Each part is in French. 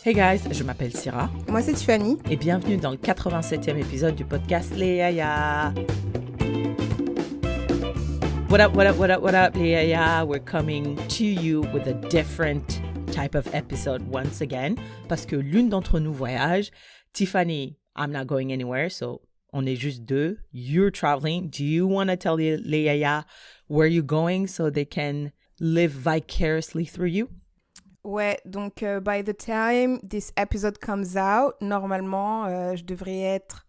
Hey guys, je m'appelle Syrah. Moi, c'est Tiffany. Et bienvenue dans le 87e épisode du podcast Les Yaya. What up, what up, what up, what up, Les Yaya. We're coming to you with a different type of episode once again. Parce que l'une d'entre nous voyage. Tiffany, I'm not going anywhere, so on est juste deux. You're traveling. Do you want to tell Les Yaya where you're going so they can live vicariously through you? Ouais, donc by the time this episode comes out, normalement, je devrais être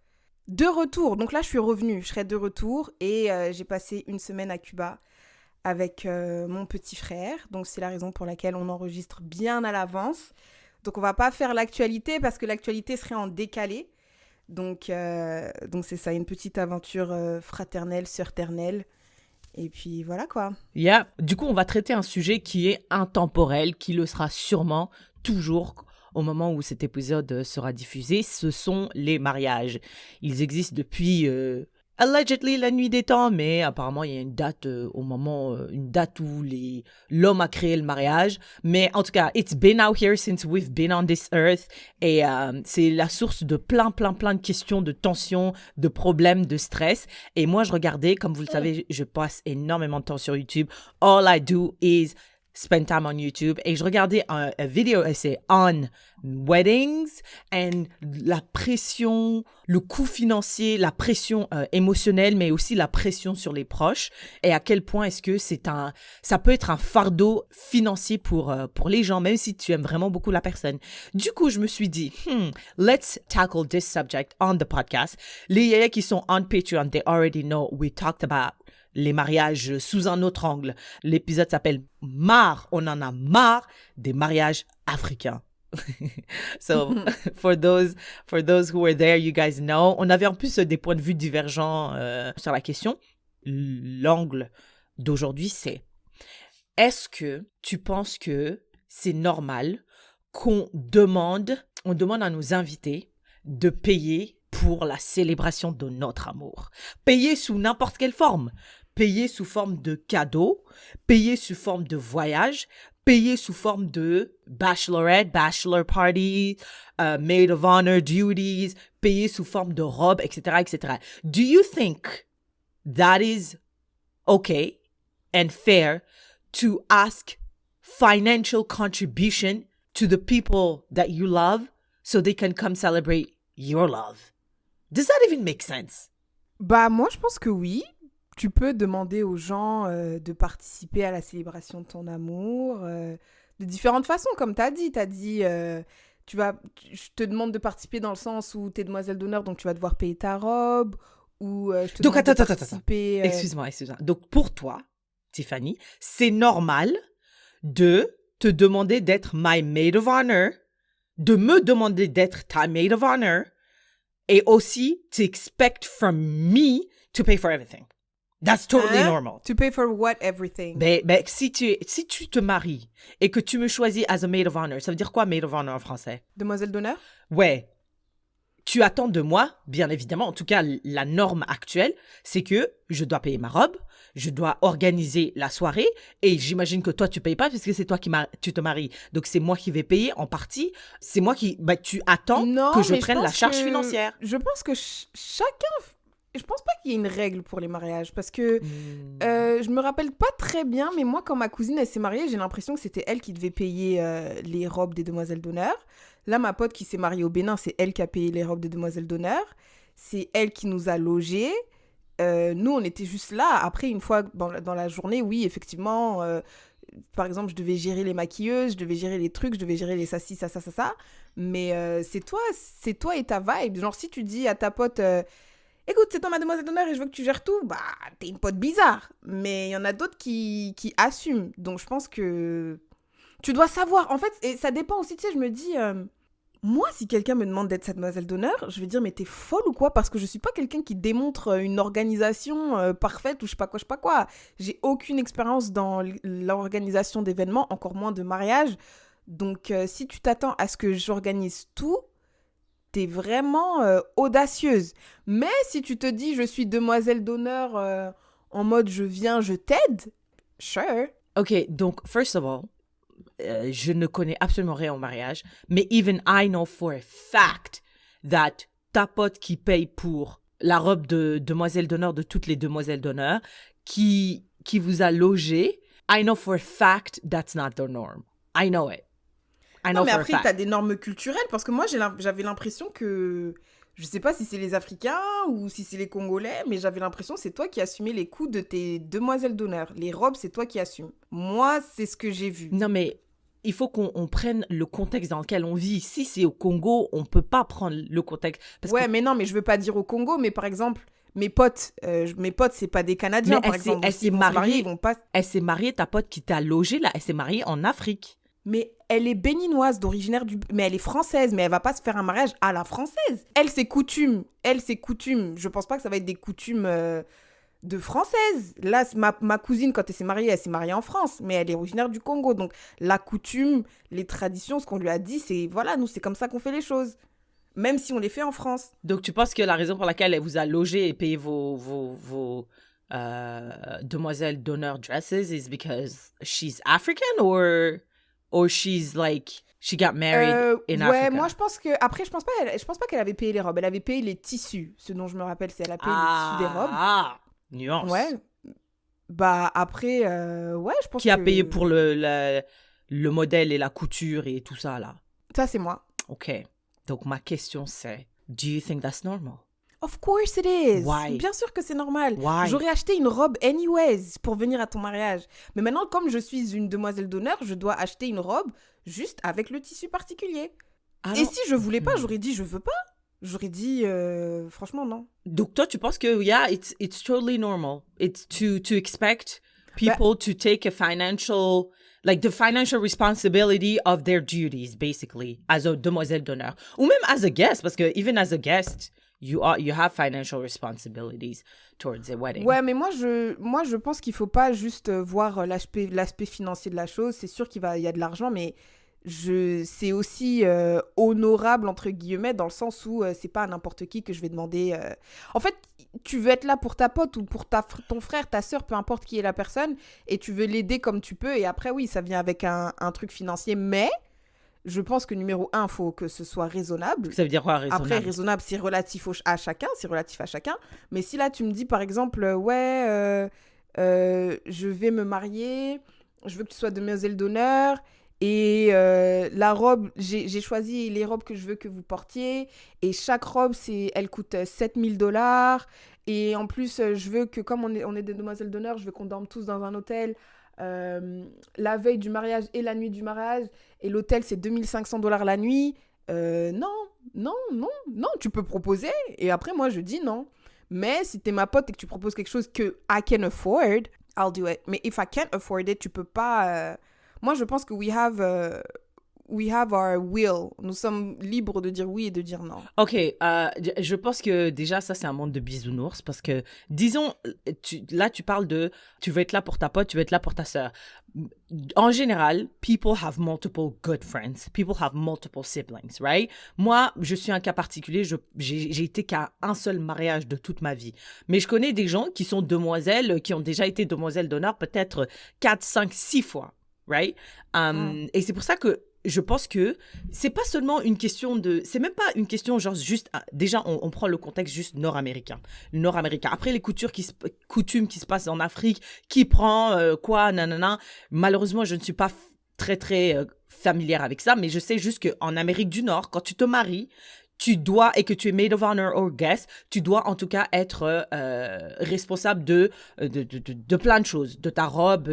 de retour. Donc là, je suis revenue, je serai de retour et j'ai passé une semaine à Cuba avec mon petit frère. Donc c'est la raison pour laquelle on enregistre bien à l'avance. Donc on va pas faire l'actualité parce que l'actualité serait en décalé. Donc c'est ça, une petite aventure fraternelle, sœurternelle. Et puis voilà quoi. Yeah. Du coup, on va traiter un sujet qui est intemporel, qui le sera sûrement toujours au moment où cet épisode sera diffusé. Ce sont les mariages. Ils existent depuis allegedly la nuit des temps, mais apparemment il y a une date une date où l'homme a créé le mariage. Mais en tout cas, it's been out here since we've been on this earth. Et c'est la source de plein de questions, de tensions, de problèmes, de stress. Et moi, je regardais, comme vous le savez, je passe énormément de temps sur YouTube. All I do is spend time on YouTube. Et je regardais un vidéo essai on weddings and la pression, le coût financier, la pression émotionnelle, mais aussi la pression sur les proches. Et à quel point est-ce que ça peut être un fardeau financier pour les gens, même si tu aimes vraiment beaucoup la personne. Du coup, je me suis dit, let's tackle this subject on the podcast. Les yaya qui sont on Patreon, they already know we talked about les mariages sous un autre angle. L'épisode s'appelle Marre, on en a marre des mariages africains. So, for those who were there, you guys know. On avait en plus des points de vue divergents sur la question. L'angle d'aujourd'hui, c'est: est-ce que tu penses que c'est normal qu'on demande à nos invités de payer pour la célébration de notre amour? Payer sous n'importe quelle forme. Payer sous forme de cadeau, payer sous forme de voyage, payer sous forme de bachelorette, bachelor party, maid of honor duties, payer sous forme de robe, etc., etc. Do you think that is okay and fair to ask financial contribution to the people that you love so they can come celebrate your love? Does that even make sense? Bah moi, je pense que oui. Tu peux demander aux gens de participer à la célébration de ton amour de différentes façons, comme tu as dit. Tu as dit, je te demande de participer dans le sens où tu es demoiselle d'honneur, donc tu vas devoir payer ta robe, ou je te demande de participer... Excuse-moi. Donc pour toi, Tiffany, c'est normal de te demander d'être my maid of honor, de me demander d'être ta maid of honor, et aussi to expect from me to pay for everything. That's totally normal. To pay for what, everything? Ben, si tu te maries et que tu me choisis as a maid of honor, ça veut dire quoi maid of honor en français? Demoiselle d'honneur? Ouais. Tu attends de moi, bien évidemment, en tout cas la norme actuelle, c'est que je dois payer ma robe, je dois organiser la soirée et j'imagine que toi tu payes pas puisque c'est toi tu te maries. Donc c'est moi qui vais payer en partie. C'est moi qui... tu attends que je prenne la charge financière. Je pense que chacun... Je pense pas qu'il y ait une règle pour les mariages parce que je me rappelle pas très bien, mais moi, quand ma cousine elle s'est mariée, j'ai l'impression que c'était elle qui devait payer les robes des demoiselles d'honneur. Là, ma pote qui s'est mariée au Bénin, c'est elle qui a payé les robes des demoiselles d'honneur. C'est elle qui nous a logés. Nous, on était juste là. Après, une fois dans la journée, oui, effectivement, par exemple, je devais gérer les maquilleuses, je devais gérer les trucs, je devais gérer les ça. Mais c'est toi et ta vibe. Genre, si tu dis à ta pote... écoute, c'est toi ma demoiselle d'honneur et je veux que tu gères tout, bah, t'es une pote bizarre. Mais il y en a d'autres qui assument. Donc, je pense que tu dois savoir. En fait, et ça dépend aussi, tu sais, je me dis... moi, si quelqu'un me demande d'être sa demoiselle d'honneur, je vais dire, mais t'es folle ou quoi? Parce que je suis pas quelqu'un qui démontre une organisation parfaite ou je sais pas quoi. J'ai aucune expérience dans l'organisation d'événements, encore moins de mariage. Donc, si tu t'attends à ce que j'organise tout... t'es vraiment audacieuse. Mais si tu te dis, je suis demoiselle d'honneur en mode je viens, je t'aide, sure. Ok, donc, first of all, je ne connais absolument rien au mariage, mais even I know for a fact that ta pote qui paye pour la robe de demoiselle d'honneur de toutes les demoiselles d'honneur, qui vous a logé, I know for a fact that's not the norm. I know it. I know Non, mais for a après, fact. t'as des normes culturelles, parce que moi, j'avais l'impression que... Je sais pas si c'est les Africains ou si c'est les Congolais, mais j'avais l'impression que c'est toi qui assumais les coûts de tes demoiselles d'honneur. Les robes, c'est toi qui assumes. Moi, c'est ce que j'ai vu. Non, mais il faut qu'on prenne le contexte dans lequel on vit. Si c'est au Congo, on peut pas prendre le contexte. Parce Ouais, que... mais non, mais je veux pas dire au Congo, mais par exemple, mes potes, c'est pas des Canadiens, Mais par exemple. elle Donc, s'est s'ils vont se marier, mariée. ils vont pas... Elle s'est mariée, ta pote qui t'a logé là, elle s'est mariée en Afrique. Mais elle est béninoise, d'originaire du... Mais elle est française, mais elle va pas se faire un mariage à la française. Elle, c'est coutume. Je pense pas que ça va être des coutumes de françaises. Là, ma cousine, quand elle s'est mariée en France, mais elle est originaire du Congo. Donc, la coutume, les traditions, ce qu'on lui a dit, c'est... Voilà, nous, c'est comme ça qu'on fait les choses. Même si on les fait en France. Donc, tu penses que la raison pour laquelle elle vous a logé et payé vos demoiselles d'honneur dresses is because she's African or she's like, she got married in Africa? Ouais, moi, je pense que... Après, je pense pas qu'elle avait payé les robes. Elle avait payé les tissus. Ce dont je me rappelle, c'est qu'elle a payé les tissus des robes. Ah, nuance. Ouais. Bah, après, ouais, je pense Qui a payé pour le modèle et la couture et tout ça, là? Ça, c'est moi. OK. Donc, ma question, c'est, do you think that's normal? Of course it is. Why? Bien sûr que c'est normal. Why? J'aurais acheté une robe anyways pour venir à ton mariage. Mais maintenant, comme je suis une demoiselle d'honneur, je dois acheter une robe juste avec le tissu particulier. Alors, Et si je voulais pas, j'aurais dit je veux pas. J'aurais dit franchement non. donc, toi, tu penses que, yeah, it's totally normal. It's to expect people to take a financial, like the financial responsibility of their duties, basically, as a demoiselle d'honneur. Ou même as a guest, parce que even as a guest, you have financial responsibilities towards a wedding. Ouais, mais moi je pense qu'il faut pas juste voir l'aspect financier de la chose. C'est sûr il y a de l'argent, mais c'est aussi honorable entre guillemets dans le sens où c'est pas à n'importe qui que je vais demander. En fait, tu veux être là pour ta pote ou pour ton frère, ta sœur, peu importe qui est la personne, et tu veux l'aider comme tu peux. Et après, oui, ça vient avec un truc financier, mais je pense que numéro 1, il faut que ce soit raisonnable. Ça veut dire quoi, raisonnable? Après, raisonnable, c'est relatif à chacun, Mais si là, tu me dis, par exemple, je vais me marier, je veux que tu sois demoiselle d'honneur, et la robe, j'ai choisi les robes que je veux que vous portiez, et chaque robe, elle coûte $7,000, et en plus, je veux que, comme on est des demoiselles d'honneur, je veux qu'on dorme tous dans un hôtel, la veille du mariage et la nuit du mariage, et l'hôtel c'est $2,500 la nuit. Non, tu peux proposer, et après moi je dis non. Mais si t'es ma pote et que tu proposes quelque chose que I can afford, I'll do it. Mais if I can't afford it, tu peux pas. Moi je pense que we have our will. Nous sommes libres de dire oui et de dire non. OK, je pense que déjà, ça, c'est un monde de bisounours parce que, disons, là, tu parles de, tu veux être là pour ta pote, tu veux être là pour ta sœur. En général, people have multiple good friends. People have multiple siblings, right? Moi, je suis un cas particulier. J'ai été qu'à un seul mariage de toute ma vie. Mais je connais des gens qui sont demoiselles, qui ont déjà été demoiselles d'honneur peut-être 4, 5, 6 fois, right? Et c'est pour ça que je pense que c'est pas seulement une question c'est même pas une question genre juste, déjà on prend le contexte juste nord-américain. Après les coutumes qui se passent en Afrique, qui prend quoi, nanana. Malheureusement, je ne suis pas très très familière avec ça, mais je sais juste qu'en Amérique du Nord, quand tu te maries, tu dois, et que tu es maid of honor or guest, tu dois en tout cas être responsable de plein de choses, de ta robe,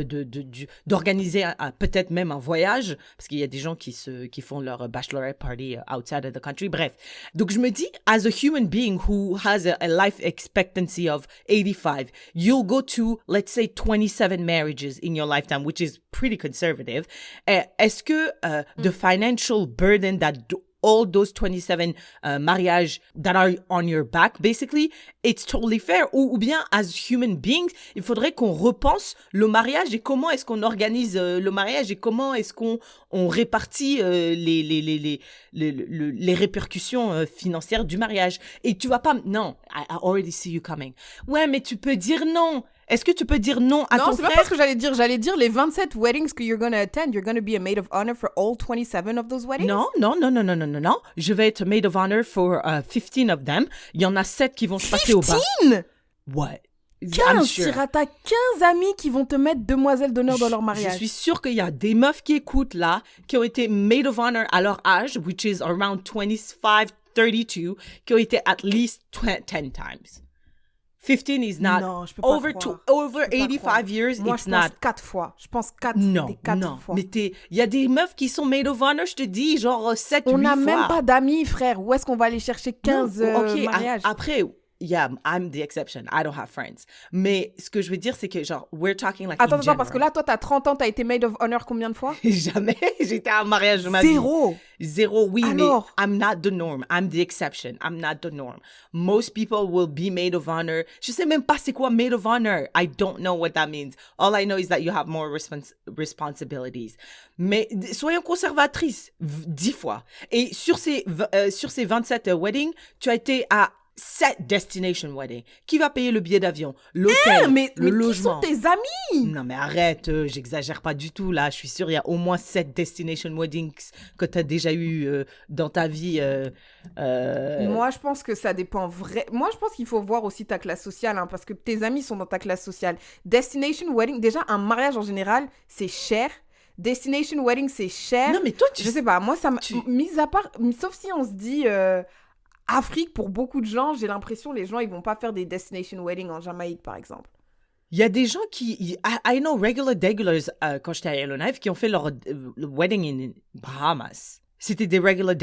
d'organiser peut-être même un voyage, parce qu'il y a des gens qui font leur bachelorette party outside of the country. Bref, donc je me dis, as a human being who has a life expectancy of 85, you'll go to, let's say, 27 marriages in your lifetime, which is pretty conservative. Est-ce que the financial burden that all those 27 mariages that are on your back, basically, it's totally fair. Ou bien, as human beings, il faudrait qu'on repense le mariage et comment est-ce qu'on organise le mariage et comment est-ce qu'on répartit les répercussions financières du mariage. Et tu vas pas... Non, I already see you coming. Ouais, mais tu peux dire non. Est-ce que tu peux dire non à non, ton c'est pas frère? ce que j'allais dire. J'allais dire les 27 weddings que you're gonna attend, you're gonna be a maid of honor for all 27 of those weddings? Non. Je vais être maid of honor for 15 of them. Il y en a 7 qui vont se passer au bas. 15? Ouais. 15, Syrah, t'as 15 amis qui vont te mettre demoiselle d'honneur dans leur mariage. Je suis sûre qu'il y a des meufs qui écoutent là, qui ont été maid of honor à leur âge, which is around 25, 32, qui ont été at least 10 times. 15 is not Non, je peux pas over croire. over Je peux pas 85 croire. years. Moi, It's je not. pense 4 fois. Je pense 4 Non, des 4 non. fois. Mais il y a des meufs qui sont maid of honor, je te dis, genre 7, 8 On fois. n'a même pas d'amis, frère. Où est-ce qu'on va aller chercher 15 Ok, mariages? après, yeah, I'm the exception. I don't have friends. Mais ce que je veux dire, c'est que genre, we're talking like Attends, in parce que là, toi, t'as 30 ans, t'as été maid of honor combien de fois? Jamais j'étais à un mariage de ma vie. Zéro, oui, Alors? mais I'm not the norm. I'm the exception. I'm not the norm. Most people will be maid of honor. Je sais même pas c'est quoi maid of honor. I don't know what that means. All I know is that you have more responsibilities. Mais soyons conservatrices 10 fois. Et sur ces 27 weddings, tu as été à 7 destination weddings. Qui va payer le billet d'avion, l'hôtel, mais le qui logement? sont tes amis? Non, mais arrête, j'exagère pas du tout, là. Je suis sûre, il y a au moins 7 destination weddings que tu as déjà eu dans ta vie. Moi, je pense que ça dépend vrai. Moi, je pense qu'il faut voir aussi ta classe sociale, hein, parce que tes amis sont dans ta classe sociale. Destination wedding, déjà, un mariage en général, c'est cher. Destination wedding, c'est cher. Non, mais toi, Je sais pas, moi, ça mis à part... Sauf si on se dit... Afrique, pour beaucoup de gens, j'ai l'impression les gens, ils vont pas faire des destination weddings en Jamaïque, par exemple. Il y a des gens qui... I know regulars, quand j'étais à Yellowknife, qui ont fait leur wedding in Bahamas. C'était des regulars,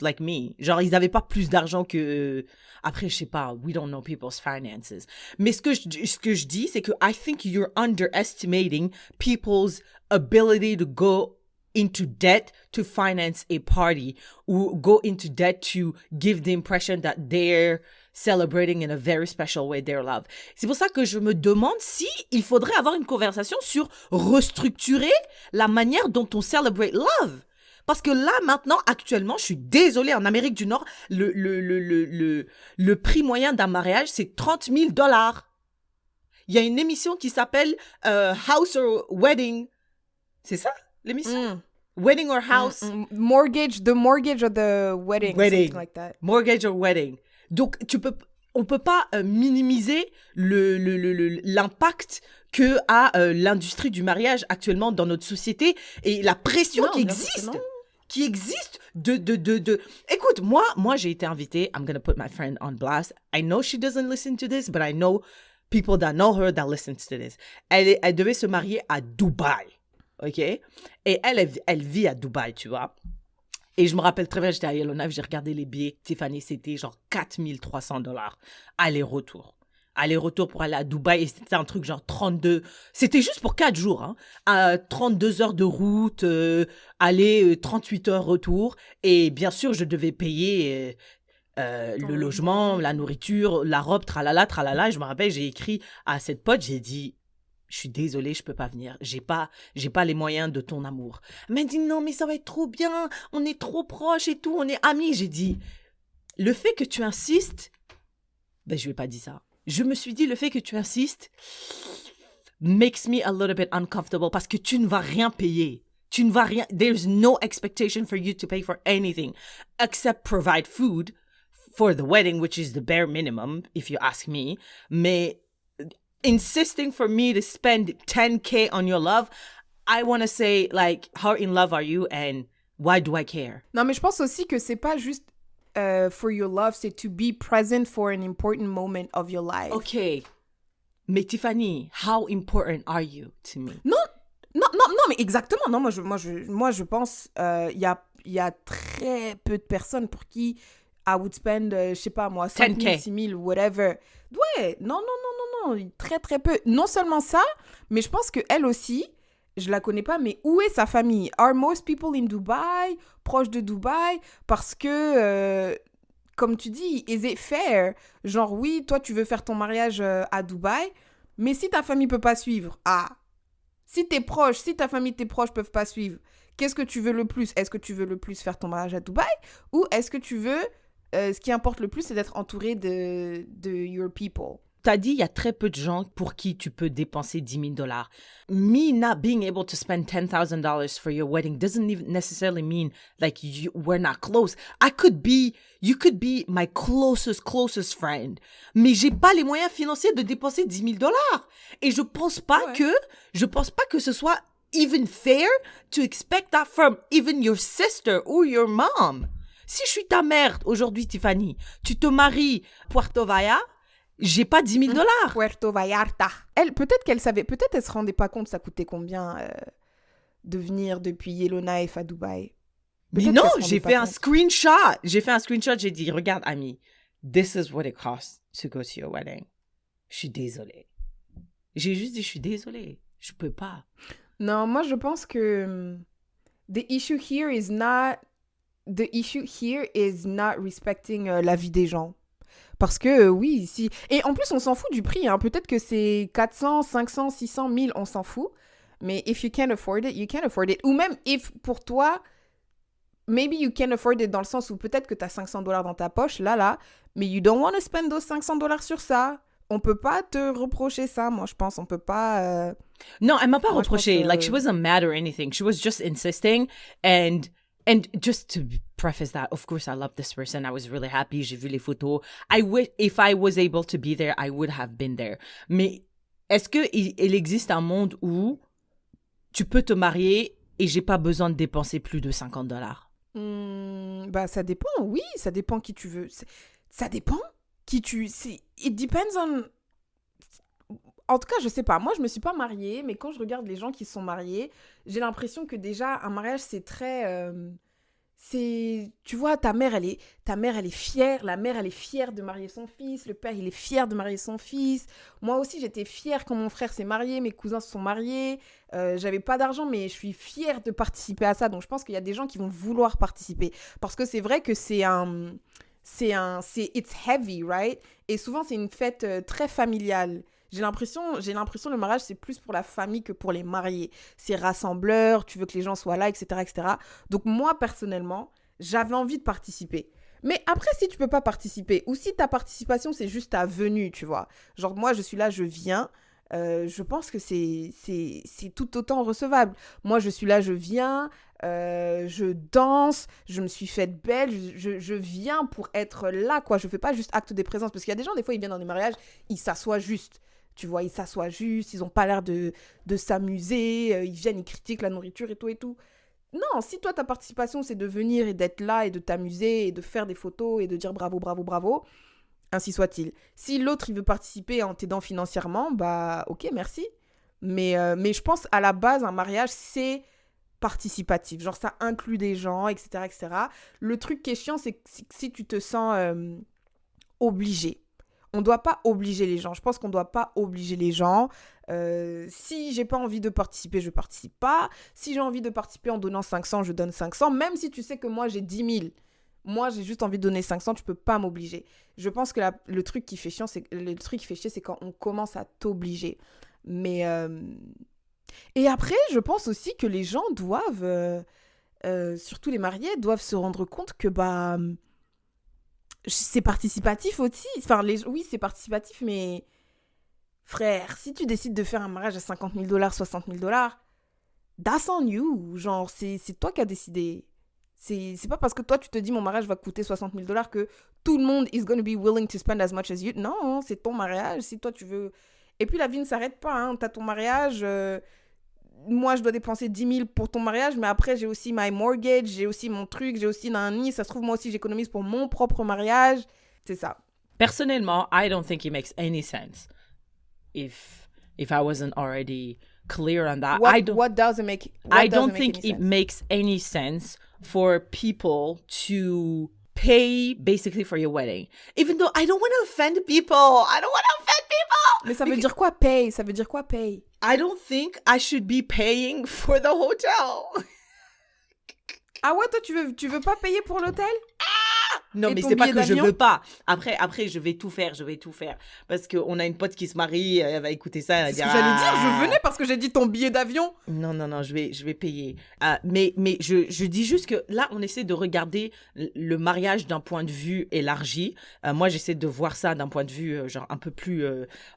like me. Genre, ils n'avaient pas plus d'argent que... Après, je sais pas, we don't know people's finances. Mais ce que je dis, c'est que I think you're underestimating people's ability to go into debt to finance a party or go into debt to give the impression that they're celebrating in a very special way their love. C'est pour ça que je me demande si il faudrait avoir une conversation sur restructurer la manière dont on celebrate love. Parce que là, maintenant, actuellement, je suis désolée, en Amérique du Nord, le prix moyen d'un mariage, c'est $30,000. Il y a une émission qui s'appelle House or Wedding. C'est ça, l'émission? Wedding or House? The mortgage of the wedding. Something like that. Mortgage or Wedding. Donc, on peut pas minimiser l'impact que a l'industrie du mariage actuellement dans notre société et la pression qui existe de... Écoute, moi j'ai été invitée. I'm gonna put my friend on blast. I know she doesn't listen to this, but I know people that know her that listens to this. Elle devait se marier à Dubaï, ok? Et elle vit à Dubaï, tu vois. Et je me rappelle très bien, j'étais à Yellowknife, j'ai regardé les billets. Tiffany, c'était genre $4,300 aller-retour. Aller-retour pour aller à Dubaï. Et c'était un truc genre 32... C'était juste pour 4 jours. Hein, à 32 heures de route, aller 38 heures retour. Et bien sûr, je devais payer le logement, la nourriture, la robe, tralala, tralala. Et je me rappelle, j'ai écrit à cette pote, j'ai dit... Je suis désolée, je peux pas venir. J'ai pas les moyens de ton amour. Elle m'a dit non, mais ça va être trop bien. On est trop proches et tout. On est amis. J'ai dit, le fait que tu insistes, ben je vais pas dire ça. Je me suis dit, le fait que tu insistes makes me a little bit uncomfortable parce que tu ne vas rien payer. Tu ne vas rien. There's no expectation for you to pay for anything except provide food for the wedding, which is the bare minimum, if you ask me. Mais insisting for me to spend $10,000 on your love, I want to say, like, how in love are you and why do I care? Non, mais je pense aussi que c'est pas juste for your love, c'est to be present for an important moment of your life. Okay. Mais Tiffany, how important are you to me? Non, mais exactement. Non, moi, je pense il y a très peu de personnes pour qui I would spend, je sais pas moi, 5,000, 6,000, whatever. Ouais, non, très très peu. Non seulement ça, mais je pense qu'elle aussi, je la connais pas, mais où est sa famille? Are most people in Dubai, proche de Dubaï? Parce que, comme tu dis, is it fair? Genre, oui, toi, tu veux faire ton mariage à Dubaï, mais si ta famille peut pas suivre, si t'es proche, si ta famille, tes proches peuvent pas suivre, qu'est-ce que tu veux le plus? Est-ce que tu veux le plus faire ton mariage à Dubaï? Ou est-ce que tu veux, ce qui importe le plus, c'est d'être entouré de your people? t'as dit, il y a très peu de gens pour qui tu peux dépenser $10,000. Me not being able to spend $10,000 for your wedding doesn't even necessarily mean like we're not close. You could be my closest friend. Mais j'ai pas les moyens financiers de dépenser $10,000. Et je pense pas que ce soit even fair to expect that from even your sister or your mom. Si je suis ta mère aujourd'hui, Tiffany, tu te maries Puerto Vallarta, j'ai pas $10,000. Puerto Vallarta. Peut-être qu'elle se rendait pas compte ça coûtait combien de venir depuis Yellowknife à Dubaï. Mais non, j'ai fait un screenshot. J'ai dit, regarde, Ami, this is what it costs to go to your wedding. Je suis désolée. J'ai juste dit, je suis désolée. Je peux pas. Non, moi, je pense que the issue here is not respecting la vie des gens. Parce que oui, ici... Et en plus, on s'en fout du prix. Hein. Peut-être que c'est 400, 500, 600, 1000, on s'en fout. Mais if you can't afford it, you can't afford it. Ou même if pour toi, maybe you can afford it dans le sens où peut-être que tu as $500 dans ta poche, là, mais you don't want to spend those $500 sur ça. On peut pas te reprocher ça, moi, je pense. On peut pas... Non, elle m'a pas reproché. Like, she wasn't mad or anything. She was just insisting. And just to preface that, of course, I love this person. I was really happy. J'ai vu les photos. If I was able to be there, I would have been there. Mais est-ce qu'il existe un monde où tu peux te marier et j'ai pas besoin de dépenser plus de $50? Bah, ça dépend, oui. Ça dépend qui tu veux. Ça dépend qui tu... It depends on... En tout cas, je sais pas. Moi, je me suis pas mariée, mais quand je regarde les gens qui sont mariés, j'ai l'impression que déjà, un mariage, c'est très... tu vois, ta mère, elle est fière. La mère, elle est fière de marier son fils. Le père, il est fier de marier son fils. Moi aussi, j'étais fière quand mon frère s'est marié. Mes cousins se sont mariés. J'avais pas d'argent, mais je suis fière de participer à ça. Donc, je pense qu'il y a des gens qui vont vouloir participer. Parce que c'est vrai que it's heavy, right? Et souvent, c'est une fête très familiale. J'ai l'impression le mariage, c'est plus pour la famille que pour les mariés. C'est rassembleur, tu veux que les gens soient là, etc., etc. Donc moi, personnellement, j'avais envie de participer. Mais après, si tu peux pas participer, ou si ta participation, c'est juste ta venue, tu vois. Genre, moi, je suis là, je viens. Je pense que c'est tout autant recevable. Moi, je suis là, je viens, je danse, je me suis faite belle, je viens pour être là, quoi. Je fais pas juste acte de présence. Parce qu'il y a des gens, des fois, ils viennent dans des mariages, ils s'assoient juste. Tu vois, ils s'assoient juste, ils ont pas l'air de s'amuser, ils viennent, ils critiquent la nourriture et tout et tout. Non, si toi, ta participation, c'est de venir et d'être là et de t'amuser et de faire des photos et de dire bravo, bravo, bravo, ainsi soit-il. Si l'autre, il veut participer en t'aidant financièrement, bah, ok, merci. Mais je pense, à la base, un mariage, c'est participatif. Genre, ça inclut des gens, etc., etc. Le truc qui est chiant, c'est que si tu te sens obligé. On ne doit pas obliger les gens. Je pense qu'on ne doit pas obliger les gens. Si j'ai pas envie de participer, je participe pas. Si j'ai envie de participer en donnant 500, je donne 500. Même si tu sais que moi, j'ai 10 000. Moi, j'ai juste envie de donner 500, tu peux pas m'obliger. Je pense que le truc qui fait chier, c'est quand on commence à t'obliger. Mais... Et après, je pense aussi que les gens doivent, surtout les mariés, doivent se rendre compte que bah... c'est participatif aussi. Enfin, oui, c'est participatif, mais frère, si tu décides de faire un mariage à $50,000, $60,000, that's on you. Genre, c'est toi qui as décidé. C'est pas parce que toi, tu te dis mon mariage va coûter $60,000 que tout le monde is going to be willing to spend as much as you. Non, c'est ton mariage. Si toi, tu veux... Et puis, la vie ne s'arrête pas. Hein. T'as ton mariage... Moi, je dois dépenser 10 000 pour ton mariage, mais après, j'ai aussi my mortgage, j'ai aussi mon truc, j'ai aussi nani. Ça se trouve, moi aussi, j'économise pour mon propre mariage. C'est ça. Personnellement, I don't think it makes any sense. If I wasn't already clear on that. I don't think it makes any sense for people to pay basically for your wedding. Even though I don't want to offend people. Mais ça veut dire quoi, pay? Ça veut dire quoi, pay? I don't think I should be paying for the hotel. Ah ouais, toi, tu veux pas payer pour l'hôtel? Non, Et mais ton c'est pas billet que je d'avion? veux pas. Après, je vais tout faire, je vais tout faire. Parce qu'on a une pote qui se marie, elle va écouter ça, elle va C'est ce dire, que j'allais dire, je venais ah. parce que j'ai dit ton billet d'avion. Non, non, non, je vais payer. Mais je dis juste que là, on essaie de regarder le mariage d'un point de vue élargi. Moi, j'essaie de voir ça d'un point de vue genre un peu plus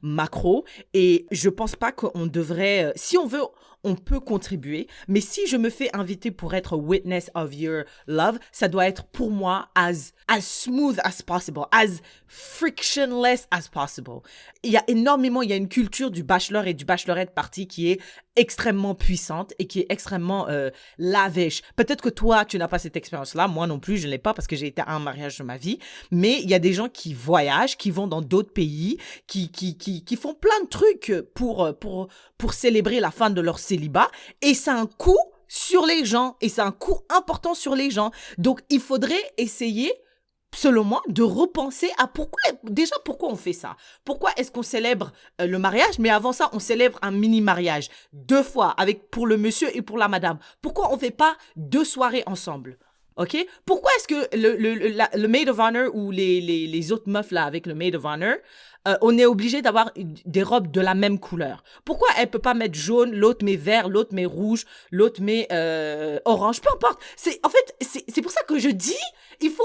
macro. Et je pense pas qu'on devrait... si on veut, on peut contribuer. Mais si je me fais inviter pour être witness of your love, ça doit être pour moi as smooth as possible, as frictionless as possible. Il y a une culture du bachelor et du bachelorette party qui est extrêmement puissante et qui est extrêmement lavish. Peut-être que toi, tu n'as pas cette expérience-là. Moi non plus, je ne l'ai pas parce que j'ai été à un mariage de ma vie. Mais il y a des gens qui voyagent, qui vont dans d'autres pays, qui font plein de trucs pour célébrer la fin de leur célibat. Et c'est un coût sur les gens. Et c'est un coût important sur les gens. Donc, il faudrait essayer, selon moi, de repenser à pourquoi on fait ça. Pourquoi est-ce qu'on célèbre le mariage, mais avant ça, on célèbre un mini-mariage 2 fois, pour le monsieur et pour la madame. Pourquoi on fait pas 2 soirées ensemble? OK? Pourquoi est-ce que le maid of honor ou les autres meufs là avec le maid of honor, on est obligé d'avoir des robes de la même couleur? Pourquoi elle peut pas mettre jaune, l'autre met vert, l'autre met rouge, l'autre met orange? Peu importe. En fait, c'est pour ça que je dis, il faut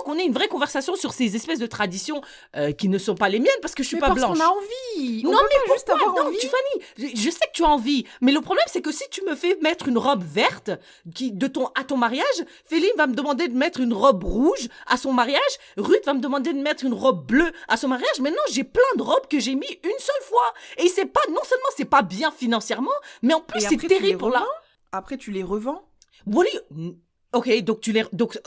qu'on ait une vraie conversation sur ces espèces de traditions qui ne sont pas les miennes parce que je suis Mais pas parce blanche. qu'on a envie. On Non, peut mais pas juste pourquoi? avoir Non, envie. Tiffany, je sais que tu as envie, mais le problème c'est que si tu me fais mettre une robe verte à ton mariage, Féline va me demander de mettre une robe rouge à son mariage, Ruth va me demander de mettre une robe bleue à son mariage. Maintenant, j'ai plein de robes que j'ai mis une seule fois et c'est pas non seulement c'est pas bien financièrement, mais en plus Et c'est après, tu les terrible pour la. revends? Après, tu les revends? What do you- Ok, donc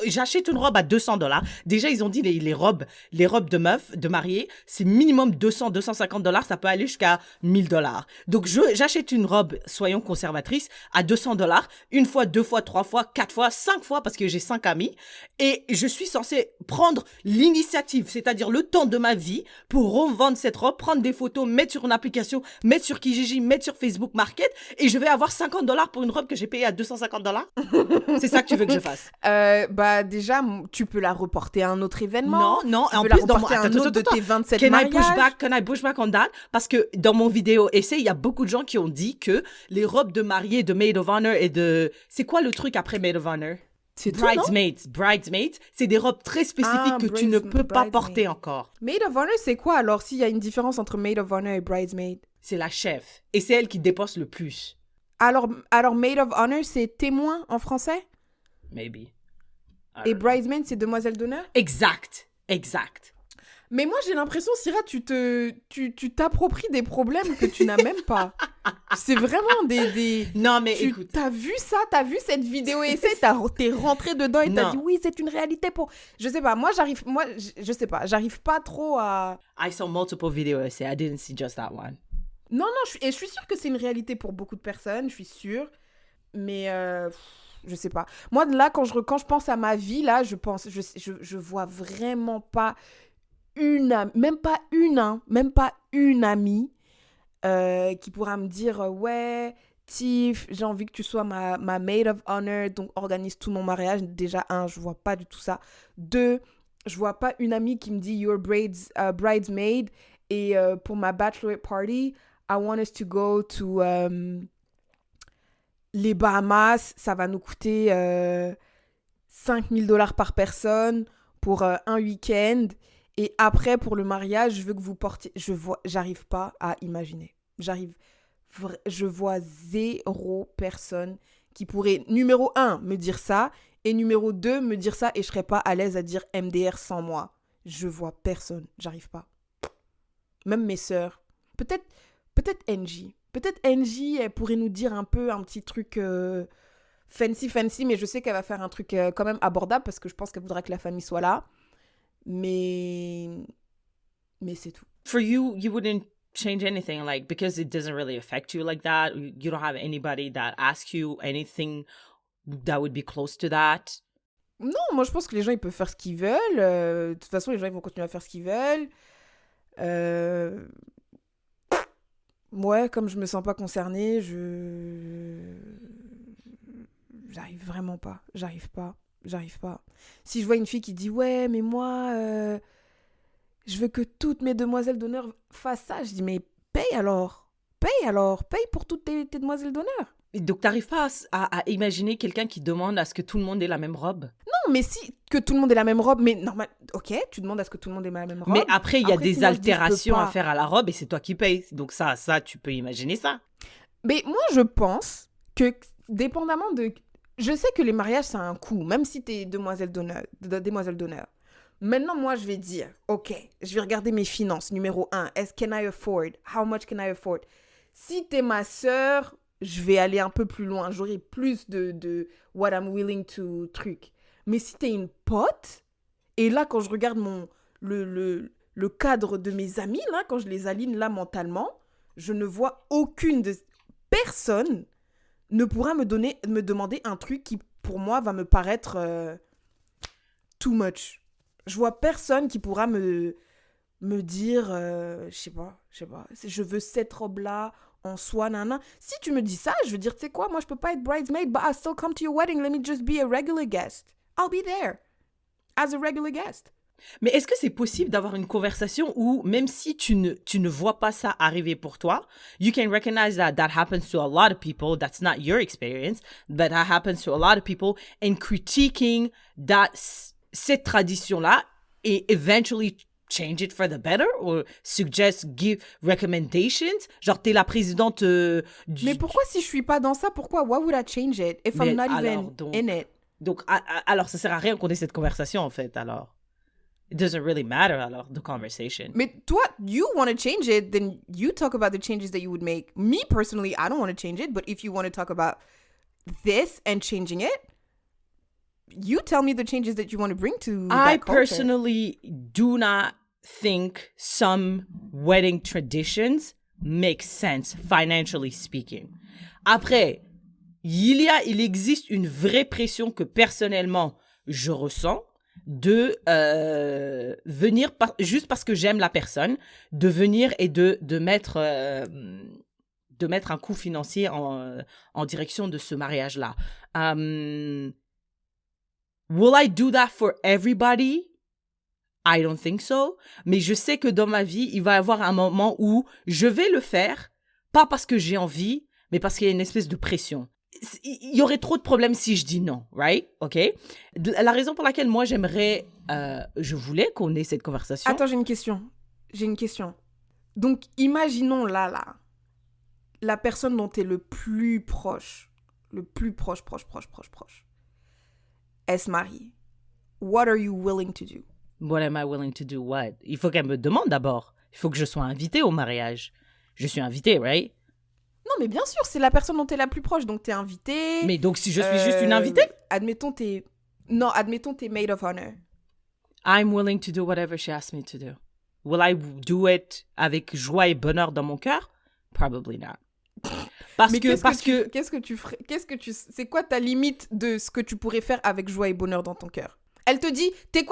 j'achète une robe à $200. Déjà, ils ont dit les robes de meufs, de mariés, c'est minimum $250, ça peut aller jusqu'à $1000. Donc j'achète une robe, soyons conservatrices, à $200, une fois, 2 fois, 3 fois, 4 fois, 5 fois, parce que j'ai 5 amis, et je suis censée prendre l'initiative, c'est-à-dire le temps de ma vie pour revendre cette robe, prendre des photos, mettre sur une application, mettre sur Kijiji, mettre sur Facebook Market, et je vais avoir $50 pour une robe que j'ai payée à $250. C'est ça que tu veux que je fasse? Bah déjà, tu peux la reporter à un autre événement. Non. Tu En peux la plus, dans mon... reporter à un Attends, autre de attends, tes attends. 27 Can mariages. I push back on that? Parce que dans mon vidéo essai, il y a beaucoup de gens qui ont dit que les robes de mariée, de maid of honor et de... C'est quoi le truc après maid of honor? C'est tout, non? Bridesmaids, c'est des robes très spécifiques que tu ne peux pas porter encore. Maid of honor, c'est quoi alors s'il y a une différence entre maid of honor et bridesmaid? C'est la chef. Et c'est elle qui dépense le plus. Alors maid of honor, c'est témoin en français? Maybe. Et bridesmaid, c'est demoiselle d'honneur? Exact. Mais moi, j'ai l'impression, Syrah, tu t'appropries des problèmes que tu n'as même pas. C'est vraiment des... Non, mais Tu écoute. t'as vu ça? T'as vu cette vidéo essai? T'es rentré dedans et t'as Non. dit oui, c'est une réalité pour... Je sais pas, je sais pas, j'arrive pas trop à... I saw multiple video essays. I didn't see just that one. Non, je suis sûre que c'est une réalité pour beaucoup de personnes, je suis sûre. Mais je sais pas. Moi, là, quand je pense à ma vie, là, je vois vraiment pas même pas une amie qui pourra me dire ouais, Tiff, j'ai envie que tu sois ma maid of honor, donc organise tout mon mariage. Déjà, 1, je vois pas du tout ça. 2, je vois pas une amie qui me dit you're bridesmaid et pour ma bachelorette party, I want us to go to les Bahamas, ça va nous coûter $5,000 par personne pour un week-end. Et après, pour le mariage, je veux que vous portiez... J'arrive pas à imaginer. Je vois 0 personne qui pourrait, numéro 1, me dire ça, et numéro 2, me dire ça, et je serais pas à l'aise à dire MDR sans moi. Je vois personne. J'arrive pas. Même mes sœurs. Peut-être Angie. Peut-être Angie, elle pourrait nous dire un petit truc fancy, mais je sais qu'elle va faire un truc quand même abordable parce que je pense qu'elle voudra que la famille soit là. Mais c'est tout. For you, you wouldn't change anything, like, because it doesn't really affect you like that. You don't have anybody that asks you anything that would be close to that. Non, moi je pense que les gens ils peuvent faire ce qu'ils veulent. De toute façon, les gens ils vont continuer à faire ce qu'ils veulent. Ouais, comme je me sens pas concernée, j'arrive vraiment pas. J'arrive pas. J'arrive pas. Si je vois une fille qui dit « Ouais, mais moi, je veux que toutes mes demoiselles d'honneur fassent ça. » Je dis « Mais paye alors. Paye pour toutes tes demoiselles d'honneur. » Et donc, t'arrives pas à imaginer quelqu'un qui demande à ce que tout le monde ait la même robe? Non, mais si, que tout le monde ait la même robe, mais normal, ok, tu demandes à ce que tout le monde ait la même robe. Mais après, il y a Après, des si moi, je dis, je peux altérations à pas. faire à la robe et c'est toi qui payes. Donc ça, tu peux imaginer ça. Mais moi, je pense que, dépendamment de... Je sais que les mariages, ça a un coût, même si t'es demoiselle d'honneur. Maintenant, moi, je vais dire, ok, je vais regarder mes finances. Numéro 1, can I afford? How much can I afford? Si t'es ma sœur, je vais aller un peu plus loin. J'aurai plus de what I'm willing to truc. Mais si t'es une pote, et là, quand je regarde le cadre de mes amis, là, quand je les aligne là mentalement, je ne vois aucune de... Personne ne pourra me demander un truc qui, pour moi, va me paraître too much. Je vois personne qui pourra me dire, je sais pas, je veux cette robe-là en soie, nana. Si tu me dis ça, je veux dire, tu sais quoi, moi, je peux pas être bridesmaid, but I'll still come to your wedding. Let me just be a regular guest. I'll be there as a regular guest. Mais est-ce que c'est possible d'avoir une conversation où, même si tu ne vois pas ça arriver pour toi, you can recognize that happens to a lot of people, that's not your experience, but that happens to a lot of people, and critiquing cette tradition-là et eventually change it for the better or give recommendations? Genre, t'es la présidente Mais pourquoi si je suis pas dans ça, pourquoi? Why would I change it if I'm not even in it? Donc, alors, ça sert à rien qu'on ait cette conversation, en fait, alors. It doesn't really matter, alors, the conversation. Mais toi, you want to change it, then you talk about the changes that you would make. Me, personally, I don't want to change it, but if you want to talk about this and changing it, you tell me the changes that you want to bring to I that culture. personally do not think some wedding traditions make sense, financially speaking. Après, il existe une vraie pression que personnellement, je ressens de venir juste parce que j'aime la personne, de venir et de mettre un coût financier en direction de ce mariage-là. Will I do that for everybody? I don't think so. Mais je sais que dans ma vie, il va y avoir un moment où je vais le faire, pas parce que j'ai envie, mais parce qu'il y a une espèce de pression. Il y aurait trop de problèmes si je dis non, right? OK? La raison pour laquelle moi, je voulais qu'on ait cette conversation... Attends, j'ai une question. Donc, imaginons là, la personne dont tu es le plus proche, elle se marie. What are you willing to do? What am I willing to do? What? Il faut qu'elle me demande d'abord. Il faut que je sois invitée au mariage. Je suis invitée, right? Non, mais bien sûr, c'est la personne dont tu es la plus proche, donc tu es invitée. Mais donc, si je suis juste une invitée? Admettons, t'es maid of honor. I'm willing to do whatever she asks me to do. Will I do it avec joie et bonheur dans mon cœur? Probably not. C'est quoi ta limite de ce que tu pourrais faire avec joie et bonheur dans ton cœur? Elle te dit, t'es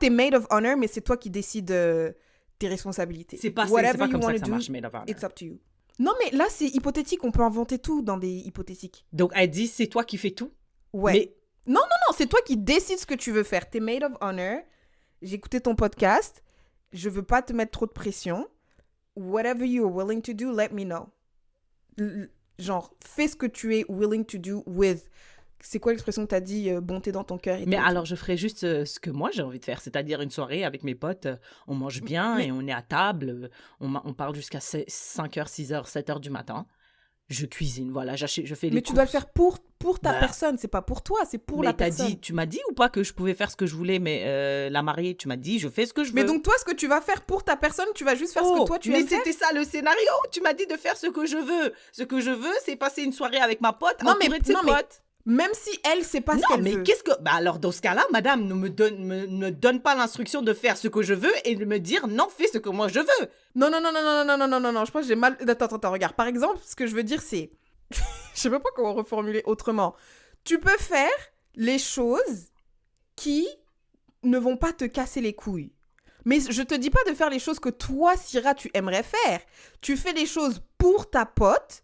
maid of honor, mais c'est toi qui décides tes responsabilités. C'est pas comme ça que ça marche, maid of honor. It's up to you. Non, mais là, c'est hypothétique. On peut inventer tout dans des hypothétiques. Donc, elle dit, c'est toi qui fais tout? Ouais. Mais... Non, c'est toi qui décides ce que tu veux faire. T'es maid of honor. J'ai écouté ton podcast. Je veux pas te mettre trop de pression. Whatever you're willing to do, let me know. Genre, fais ce que tu es willing to do with... C'est quoi l'expression que t'as dit, bonté dans ton cœur? Mais alors, je ferais juste ce que moi j'ai envie de faire, c'est-à-dire une soirée avec mes potes, on mange bien et on est à table, on parle jusqu'à 5h, 6h, 7h du matin. Je cuisine, voilà, je fais les courses. Mais tu dois le faire pour ta personne, c'est pas pour toi, c'est pour la personne. Tu m'as dit ou pas que je pouvais faire ce que je voulais, mais la mariée, tu m'as dit, je fais ce que je veux. Mais donc toi, ce que tu vas faire pour ta personne, tu vas juste faire ce que toi tu aimes faire. Mais c'était ça le scénario, tu m'as dit de faire ce que je veux. Ce que je veux, c'est passer une soirée avec ma pote, entourée de ses potes. Même si elle sait pas ce qu'elle veut. Non, mais qu'est-ce que... Bah alors, dans ce cas-là, madame, ne me donne pas l'instruction de faire ce que je veux et de me dire, non, fais ce que moi je veux. Non. Je pense que j'ai mal... Attends, regarde. Par exemple, ce que je veux dire, c'est... je sais même pas comment reformuler autrement. Tu peux faire les choses qui ne vont pas te casser les couilles. Mais je te dis pas de faire les choses que toi, Syrah, tu aimerais faire. Tu fais les choses pour ta pote,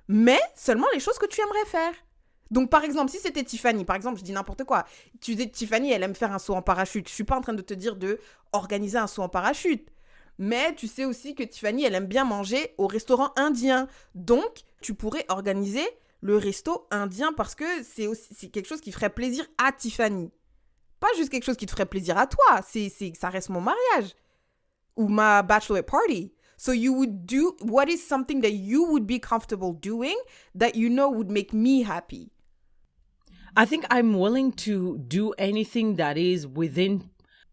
mais seulement les choses que tu aimerais faire. Donc, par exemple, si c'était Tiffany, par exemple, je dis n'importe quoi. Tu dis Tiffany, elle aime faire un saut en parachute. Je suis pas en train de te dire de organiser un saut en parachute. Mais tu sais aussi que Tiffany, elle aime bien manger au restaurant indien. Donc, tu pourrais organiser le resto indien parce que c'est quelque chose qui ferait plaisir à Tiffany. Pas juste quelque chose qui te ferait plaisir à toi. Ça reste mon mariage. Ou ma bachelorette party. So you would do, what is something that you would be comfortable doing that you know would make me happy? I think I'm willing to do anything that is within.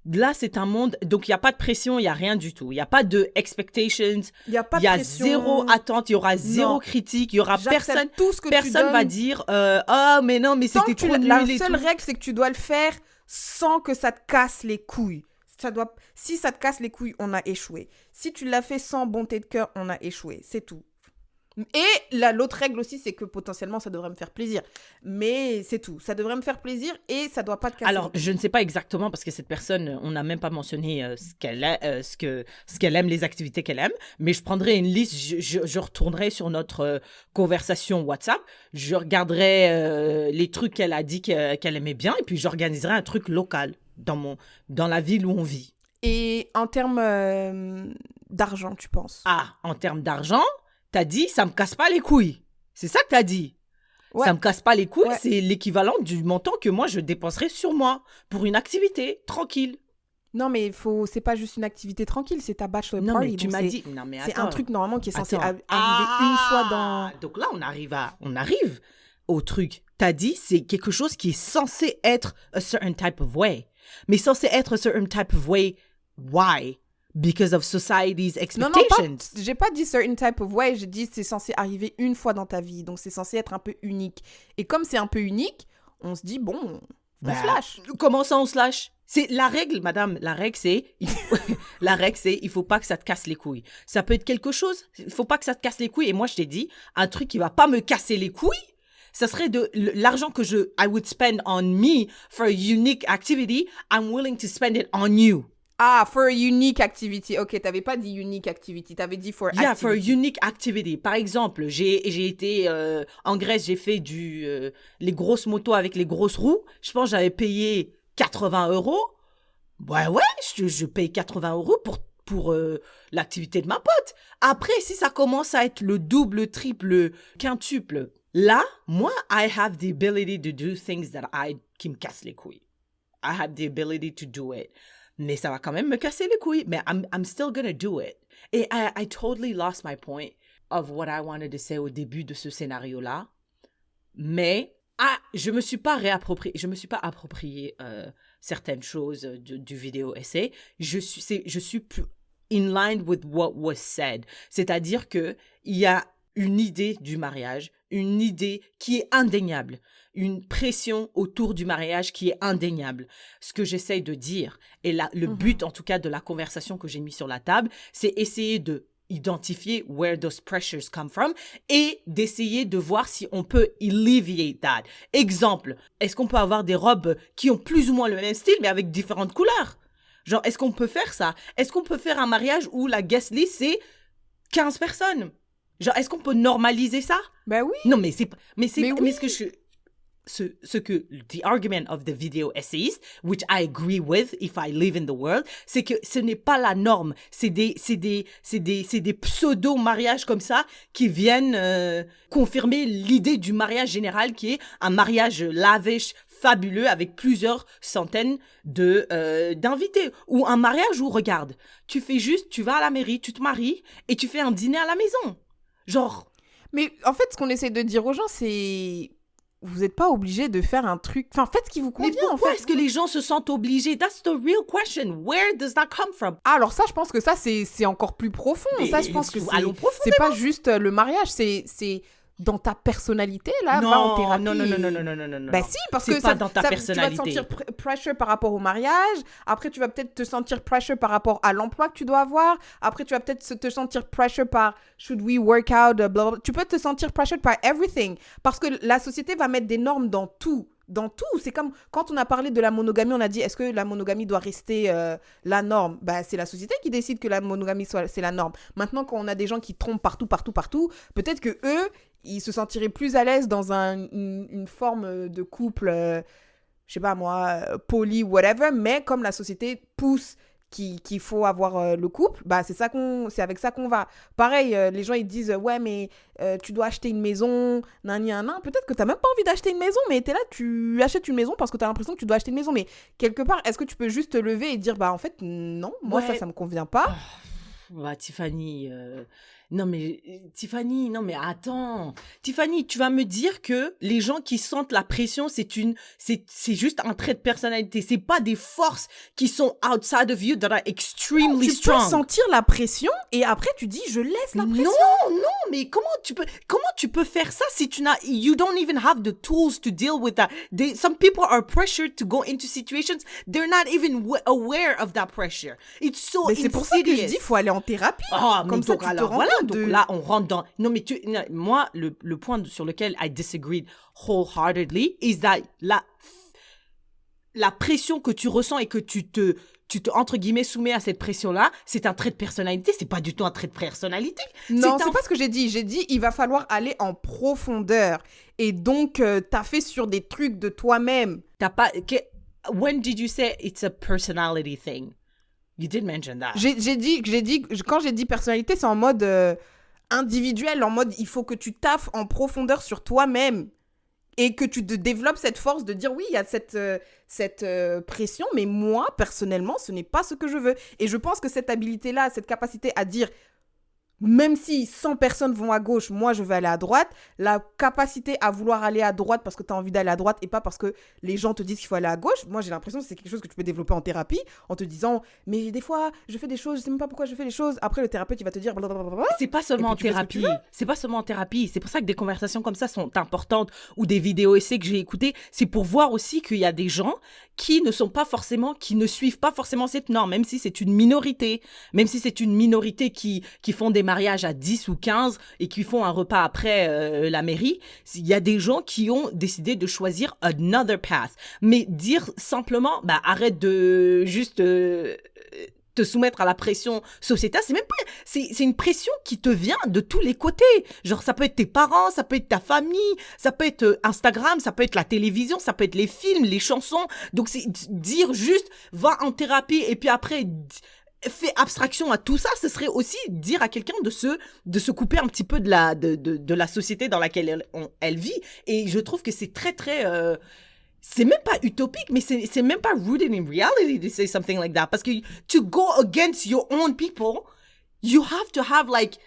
Là, c'est un monde, donc il n'y a pas de pression, il n'y a rien du tout. Il n'y a pas de expectations, Il y a pas de il y a pression. zéro attente, il y aura zéro Non. critique, il y aura J'accepte tout ce que tu personne donnes. va dire ah mais non mais Tant c'était que tu trop la nul et seule tout. règle, c'est que tu dois le faire sans que ça te casse les couilles. Si ça te casse les couilles, on a échoué. Si tu l'as fait sans bonté de cœur, on a échoué. C'est tout. Et l'autre règle aussi, c'est que potentiellement, ça devrait me faire plaisir. Mais c'est tout. Ça devrait me faire plaisir et ça doit pas te casser. Alors, je ne sais pas exactement parce que cette personne, on n'a même pas mentionné ce qu'elle aime, les activités qu'elle aime. Mais je prendrai une liste, je retournerai sur notre conversation WhatsApp, je regarderai les trucs qu'elle a dit qu'elle aimait bien et puis j'organiserai un truc local dans la ville où on vit. Et en termes d'argent, tu penses? Ah, en termes d'argent, t'as dit, ça me casse pas les couilles. C'est ça que t'as dit. Ouais. Ça me casse pas les couilles, Ouais. c'est l'équivalent du montant que moi je dépenserais sur moi pour une activité tranquille. Non, mais c'est pas juste une activité tranquille, c'est ta bachelor Non, party. mais tu donc m'as c'est- dit. Non, mais C'est attends. un truc normalement qui est censé Attends. arriver une fois dans... Donc là, on arrive au truc. T'as dit, c'est quelque chose qui est censé être a certain type of way. Mais censé être a certain type of way, why? Because of society's Non, expectations. j'ai pas dit certain type of way, j'ai dit c'est censé arriver une fois dans ta vie, donc c'est censé être un peu unique. Et comme c'est un peu unique, on se dit, bon, on Bah, se lâche. Comment ça, on se lâche? C'est la règle, madame. La règle, c'est il faut pas que ça te casse les couilles. Ça peut être quelque chose, il faut pas que ça te casse les couilles. Et moi, je t'ai dit, un truc qui va pas me casser les couilles, ça serait l'argent que I would spend on me for a unique activity. I'm willing to spend it on you. Ah, for a unique activity. Ok, t'avais pas dit unique activity, t'avais dit for Yeah, activity. for a unique activity. Par exemple, j'ai été en Grèce, j'ai fait les grosses motos avec les grosses roues. Je pense que j'avais payé 80 €. Ouais, je paye 80 € pour l'activité de ma pote. Après, si ça commence à être le double, triple, quintuple, là, moi, I have the ability to do things qui me cassent les couilles. I have the ability to do it. Mais ça va quand même me casser les couilles. Mais I'm still gonna do it. Et I totally lost my point of what I wanted to say au début de ce scénario-là. Mais je me suis pas approprié certaines choses du vidéo essai. Je suis plus in line with what was said. C'est-à-dire que il y a une idée du mariage, une idée qui est indéniable, une pression autour du mariage qui est indéniable. Ce que j'essaye de dire, et le but en tout cas de la conversation que j'ai mis sur la table, c'est essayer de identifier where those pressures come from et d'essayer de voir si on peut alleviate that. Exemple, est-ce qu'on peut avoir des robes qui ont plus ou moins le même style mais avec différentes couleurs? Genre, est-ce qu'on peut faire ça? Est-ce qu'on peut faire un mariage où la guest list c'est 15 personnes? Genre, est-ce qu'on peut normaliser ça? Ben oui. Non, mais oui. ce que the argument of the video essayist, which I agree with if I live in the world, c'est que ce n'est pas la norme. C'est des pseudo-mariages comme ça qui viennent confirmer l'idée du mariage général qui est un mariage lavish, fabuleux avec plusieurs centaines d'invités. Ou un mariage où, regarde, tu vas à la mairie, tu te maries et tu fais un dîner à la maison. Genre... Mais en fait, ce qu'on essaie de dire aux gens, c'est... Vous n'êtes pas obligé de faire un truc... Enfin, faites ce qui vous convient, Mais pourquoi en fait. est-ce que les gens se sentent obligés? That's the real question. Where does that come from? Ah, alors ça, je pense que ça, c'est encore plus profond. Mais ça, je pense que allons c'est pas juste le mariage, c'est dans ta personnalité, là, va en thérapie. Non. Bah si, parce C'est que pas ça, dans ta tu vas personnalité. te sentir pressure par rapport au mariage. Après, tu vas peut-être te sentir pressure par rapport à l'emploi que tu dois avoir. Après, tu vas peut-être te sentir pressure par should we work out, blablabla. Tu peux te sentir pressure par everything. Parce que la société va mettre des normes dans tout. Dans tout. C'est comme quand on a parlé de la monogamie, on a dit est-ce que la monogamie doit rester la norme? Bah, c'est la société qui décide que la monogamie c'est la norme. Maintenant, quand on a des gens qui trompent partout, peut-être que eux, ils se sentiraient plus à l'aise dans une forme de couple, je sais pas moi, poly, whatever, mais comme la société pousse qu'il faut avoir le couple, bah c'est avec ça qu'on va. Pareil, les gens ils disent ouais mais tu dois acheter une maison, nan. Peut-être que t'as même pas envie d'acheter une maison, mais t'es là, tu achètes une maison parce que t'as l'impression que tu dois acheter une maison. Mais quelque part, est-ce que tu peux juste te lever et dire bah en fait non, moi ça me convient pas. Bah, Tiffany, non mais Tiffany, non mais attends, Tiffany, tu vas me dire que les gens qui sentent la pression, c'est juste un trait de personnalité, c'est pas des forces qui sont outside of you that are extremely strong. Tu peux sentir la pression et après tu dis je laisse la pression. Non, mais comment tu peux faire ça si you don't even have the tools to deal with that. Some people are pressured to go into situations they're not even aware of that pressure. It's so mais c'est pour ça que je dis faut aller en thérapie. Comme ça, tu te rends compte. Donc là, on rentre dans... Non, mais moi, le point sur lequel I disagreed wholeheartedly is that la pression que tu ressens et que tu te entre guillemets, soumets à cette pression-là, c'est un trait de personnalité, c'est pas du tout un trait de personnalité. Non, c'est pas ce que j'ai dit. J'ai dit, il va falloir aller en profondeur. Et donc, t'as fait sur des trucs de toi-même. T'as pas... When did you say it's a personality thing? You did mention that. Quand j'ai dit personnalité, c'est en mode individuel, en mode il faut que tu taffes en profondeur sur toi-même et que tu te développes cette force de dire oui, il y a cette pression, mais moi, personnellement, ce n'est pas ce que je veux. Et je pense que cette habilité-là, cette capacité à dire même si 100 personnes vont à gauche, moi je vais aller à droite, la capacité à vouloir aller à droite parce que tu as envie d'aller à droite et pas parce que les gens te disent qu'il faut aller à gauche, moi j'ai l'impression que c'est quelque chose que tu peux développer en thérapie en te disant mais des fois je fais des choses, je sais même pas pourquoi je fais les choses, après le thérapeute il va te dire blablabla. C'est pas seulement en thérapie, c'est pas seulement en thérapie, c'est pour ça que des conversations comme ça sont importantes ou des vidéos essais que j'ai écoutées, c'est pour voir aussi qu'il y a des gens qui ne suivent pas forcément cette norme, même si c'est une minorité qui font des mariages à 10 ou 15 et qui font un repas après la mairie, il y a des gens qui ont décidé de choisir another path. Mais dire simplement, bah arrête de juste te soumettre à la pression sociétale, c'est même pas, c'est une pression qui te vient de tous les côtés. Genre, ça peut être tes parents, ça peut être ta famille, ça peut être Instagram, ça peut être la télévision, ça peut être les films, les chansons. Donc, c'est dire juste, va en thérapie et puis après, fais abstraction à tout ça, ce serait aussi dire à quelqu'un de se couper un petit peu de la société dans laquelle elle vit. Et je trouve que c'est très, très... c'est même pas utopique, mais c'est même pas rooted in reality to say something like that. Parce que to go against your own people, you have to have like...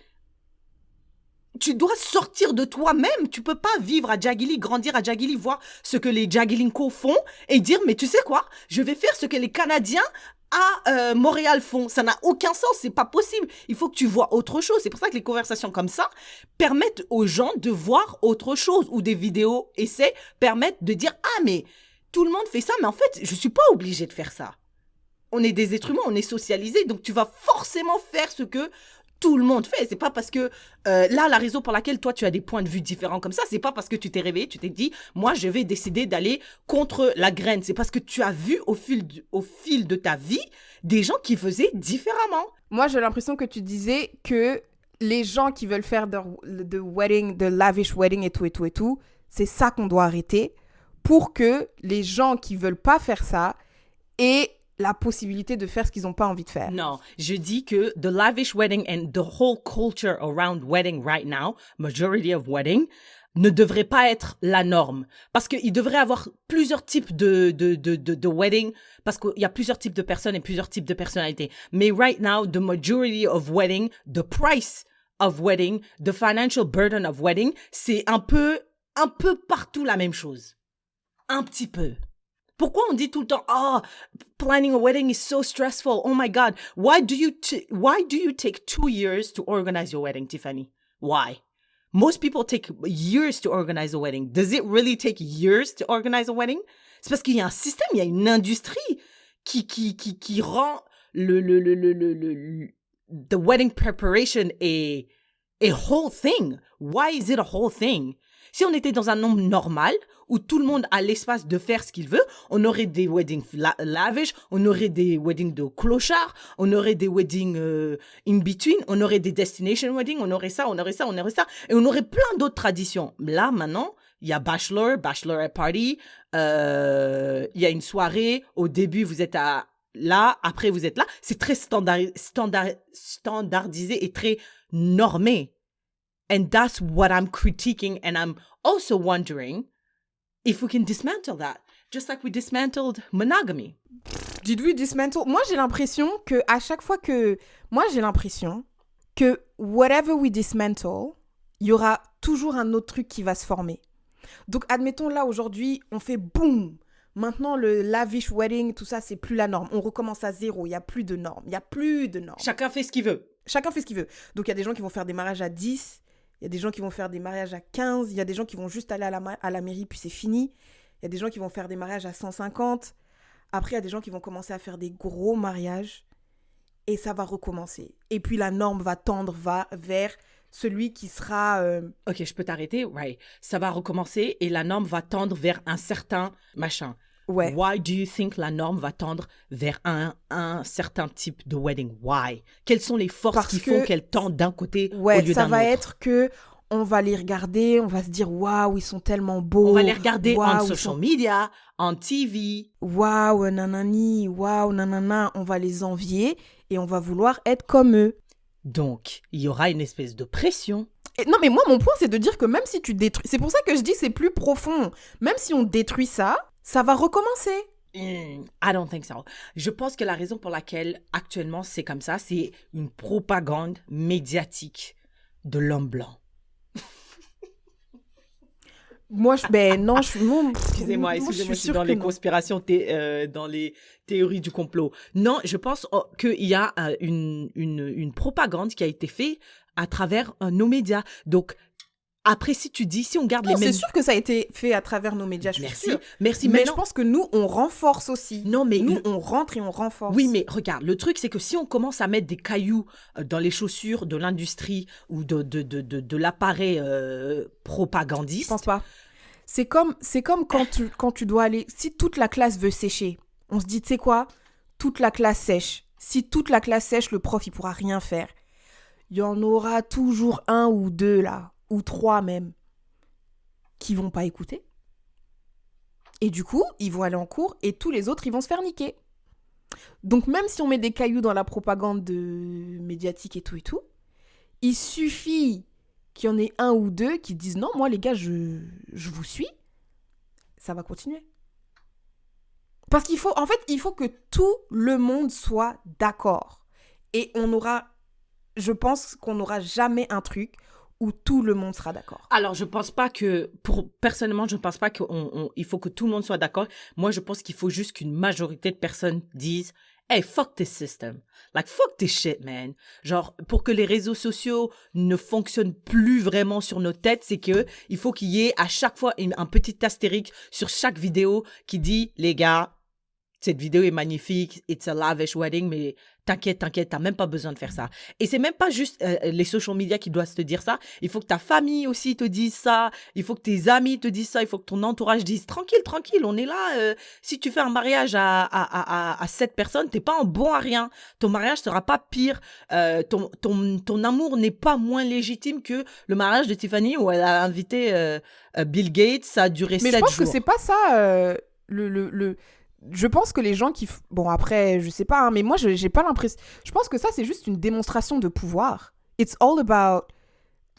Tu dois sortir de toi-même. Tu peux pas vivre à Djagili, grandir à Djagili, voir ce que les Djagilinko font et dire, mais tu sais quoi, je vais faire ce que les Canadiens à Montréal font. Ça n'a aucun sens, c'est pas possible. Il faut que tu vois autre chose. C'est pour ça que les conversations comme ça permettent aux gens de voir autre chose, ou des vidéos essais permettent de dire, ah mais tout le monde fait ça, mais en fait je suis pas obligé de faire ça. On est des êtres humains, on est socialisés, donc tu vas forcément faire ce que tout le monde fait. C'est pas parce que là, la raison pour laquelle toi tu as des points de vue différents comme ça, c'est pas parce que tu t'es réveillé, tu t'es dit moi je vais décider d'aller contre la graine. C'est parce que tu as vu au fil de ta vie des gens qui faisaient différemment. Moi j'ai l'impression que tu disais que les gens qui veulent faire de wedding, de lavish wedding et tout, c'est ça qu'on doit arrêter pour que les gens qui veulent pas faire ça aient la possibilité de faire ce qu'ils n'ont pas envie de faire. Non, je dis que the lavish wedding and the whole culture around wedding right now, majority of wedding, ne devrait pas être la norme. Parce qu'il devrait y avoir plusieurs types de wedding, parce qu'il y a plusieurs types de personnes et plusieurs types de personnalités. Mais right now, the majority of wedding, the price of wedding, the financial burden of wedding, c'est un peu partout la même chose. Un petit peu. Pourquoi on dit tout le temps, oh, planning a wedding is so stressful. Oh my God. Why do you take 2 years to organize your wedding, Tiffany? Why? Most people take years to organize a wedding. Does it really take years to organize a wedding? C'est parce qu'il y a un système, il y a une industrie qui rend the wedding preparation a whole thing. Why is it a whole thing? Si on était dans un monde normal, où tout le monde a l'espace de faire ce qu'il veut, on aurait des weddings lavish, on aurait des weddings de clochards, on aurait des weddings in between, on aurait des destination weddings, on aurait ça, et on aurait plein d'autres traditions. Là, maintenant, il y a bachelorette party, il y a une soirée, au début, vous êtes là, après, vous êtes là. C'est très standardisé et très normé. And that's what I'm critiquing, and I'm also wondering if we can dismantle that, just like we dismantled monogamy. Did we dismantle? Moi, j'ai l'impression que à chaque fois que... Moi, j'ai l'impression que whatever we dismantle, il y aura toujours un autre truc qui va se former. Donc, admettons, là, aujourd'hui, on fait boum. Maintenant, le lavish wedding, tout ça, c'est plus la norme. On recommence à zéro. Il n'y a plus de normes. Chacun fait ce qu'il veut. Donc, il y a des gens qui vont faire des mariages à 10. Il y a des gens qui vont faire des mariages à 15. Il y a des gens qui vont juste aller à la mairie, puis c'est fini. Il y a des gens qui vont faire des mariages à 150. Après, il y a des gens qui vont commencer à faire des gros mariages. Et ça va recommencer. Et puis, la norme va tendre vers celui qui sera... Ok, je peux t'arrêter? Ouais. Ça va recommencer et la norme va tendre vers un certain machin. Ouais. Why do you think la norme va tendre vers un certain type de wedding? Why? Quelles sont les forces qui font qu'elle tende d'un côté au lieu d'un autre? Ça va être que on va les regarder, on va se dire waouh, ils sont tellement beaux. On va les regarder en social media, en TV. Waouh, nanani, waouh, nanana. On va les envier et on va vouloir être comme eux. Donc, il y aura une espèce de pression. Non, mais moi, mon point, c'est de dire que même si tu détruis... C'est pour ça que je dis que c'est plus profond. Même si on détruit ça, ça va recommencer. I don't think so. Je pense que la raison pour laquelle actuellement c'est comme ça, c'est une propagande médiatique de l'homme blanc. Moi, Excusez-moi, je suis dans les conspirations, dans les théories du complot. Non, je pense qu'il y a une propagande qui a été faite à travers nos médias. Donc, après, si on garde les mêmes... c'est sûr que ça a été fait à travers nos médias, je suis sûre. Merci. Mais je pense que nous, on renforce aussi. Non, mais... Nous, on rentre et on renforce. Oui, mais regarde, le truc, c'est que si on commence à mettre des cailloux dans les chaussures de l'industrie ou de l'appareil propagandiste... Je pense pas. C'est comme quand tu dois aller... Si toute la classe veut sécher, on se dit, tu sais quoi? Toute la classe sèche. Si toute la classe sèche, le prof, il pourra rien faire. Il y en aura toujours un ou deux, là, ou trois même, qui vont pas écouter. Et du coup, ils vont aller en cours et tous les autres, ils vont se faire niquer. Donc, même si on met des cailloux dans la propagande médiatique et tout, il suffit qu'il y en ait un ou deux qui disent « Non, moi, les gars, je vous suis. » Ça va continuer. Parce qu'il faut que tout le monde soit d'accord. Et je pense qu'on n'aura jamais un truc où tout le monde sera d'accord. Alors, je pense pas que, personnellement, je pense pas qu'il faut que tout le monde soit d'accord. Moi, je pense qu'il faut juste qu'une majorité de personnes disent « Hey, fuck this system. Like, fuck this shit, man. » Genre, pour que les réseaux sociaux ne fonctionnent plus vraiment sur nos têtes, c'est que il faut qu'il y ait à chaque fois un petit astérisque sur chaque vidéo qui dit « Les gars, cette vidéo est magnifique, it's a lavish wedding, mais t'inquiète, t'as même pas besoin de faire ça. » Et c'est même pas juste les social media qui doivent te dire ça. Il faut que ta famille aussi te dise ça. Il faut que tes amis te disent ça. Il faut que ton entourage dise tranquille, on est là. Si tu fais un mariage à 7 personnes, t'es pas en bon à rien. Ton mariage sera pas pire. Ton amour n'est pas moins légitime que le mariage de Tiffany où elle a invité Bill Gates. Ça a duré 7 jours. Mais je pense que c'est pas ça Je pense que les gens qui... Bon, après, je sais pas, hein, mais moi, j'ai pas l'impression... Je pense que ça, c'est juste une démonstration de pouvoir. It's all about...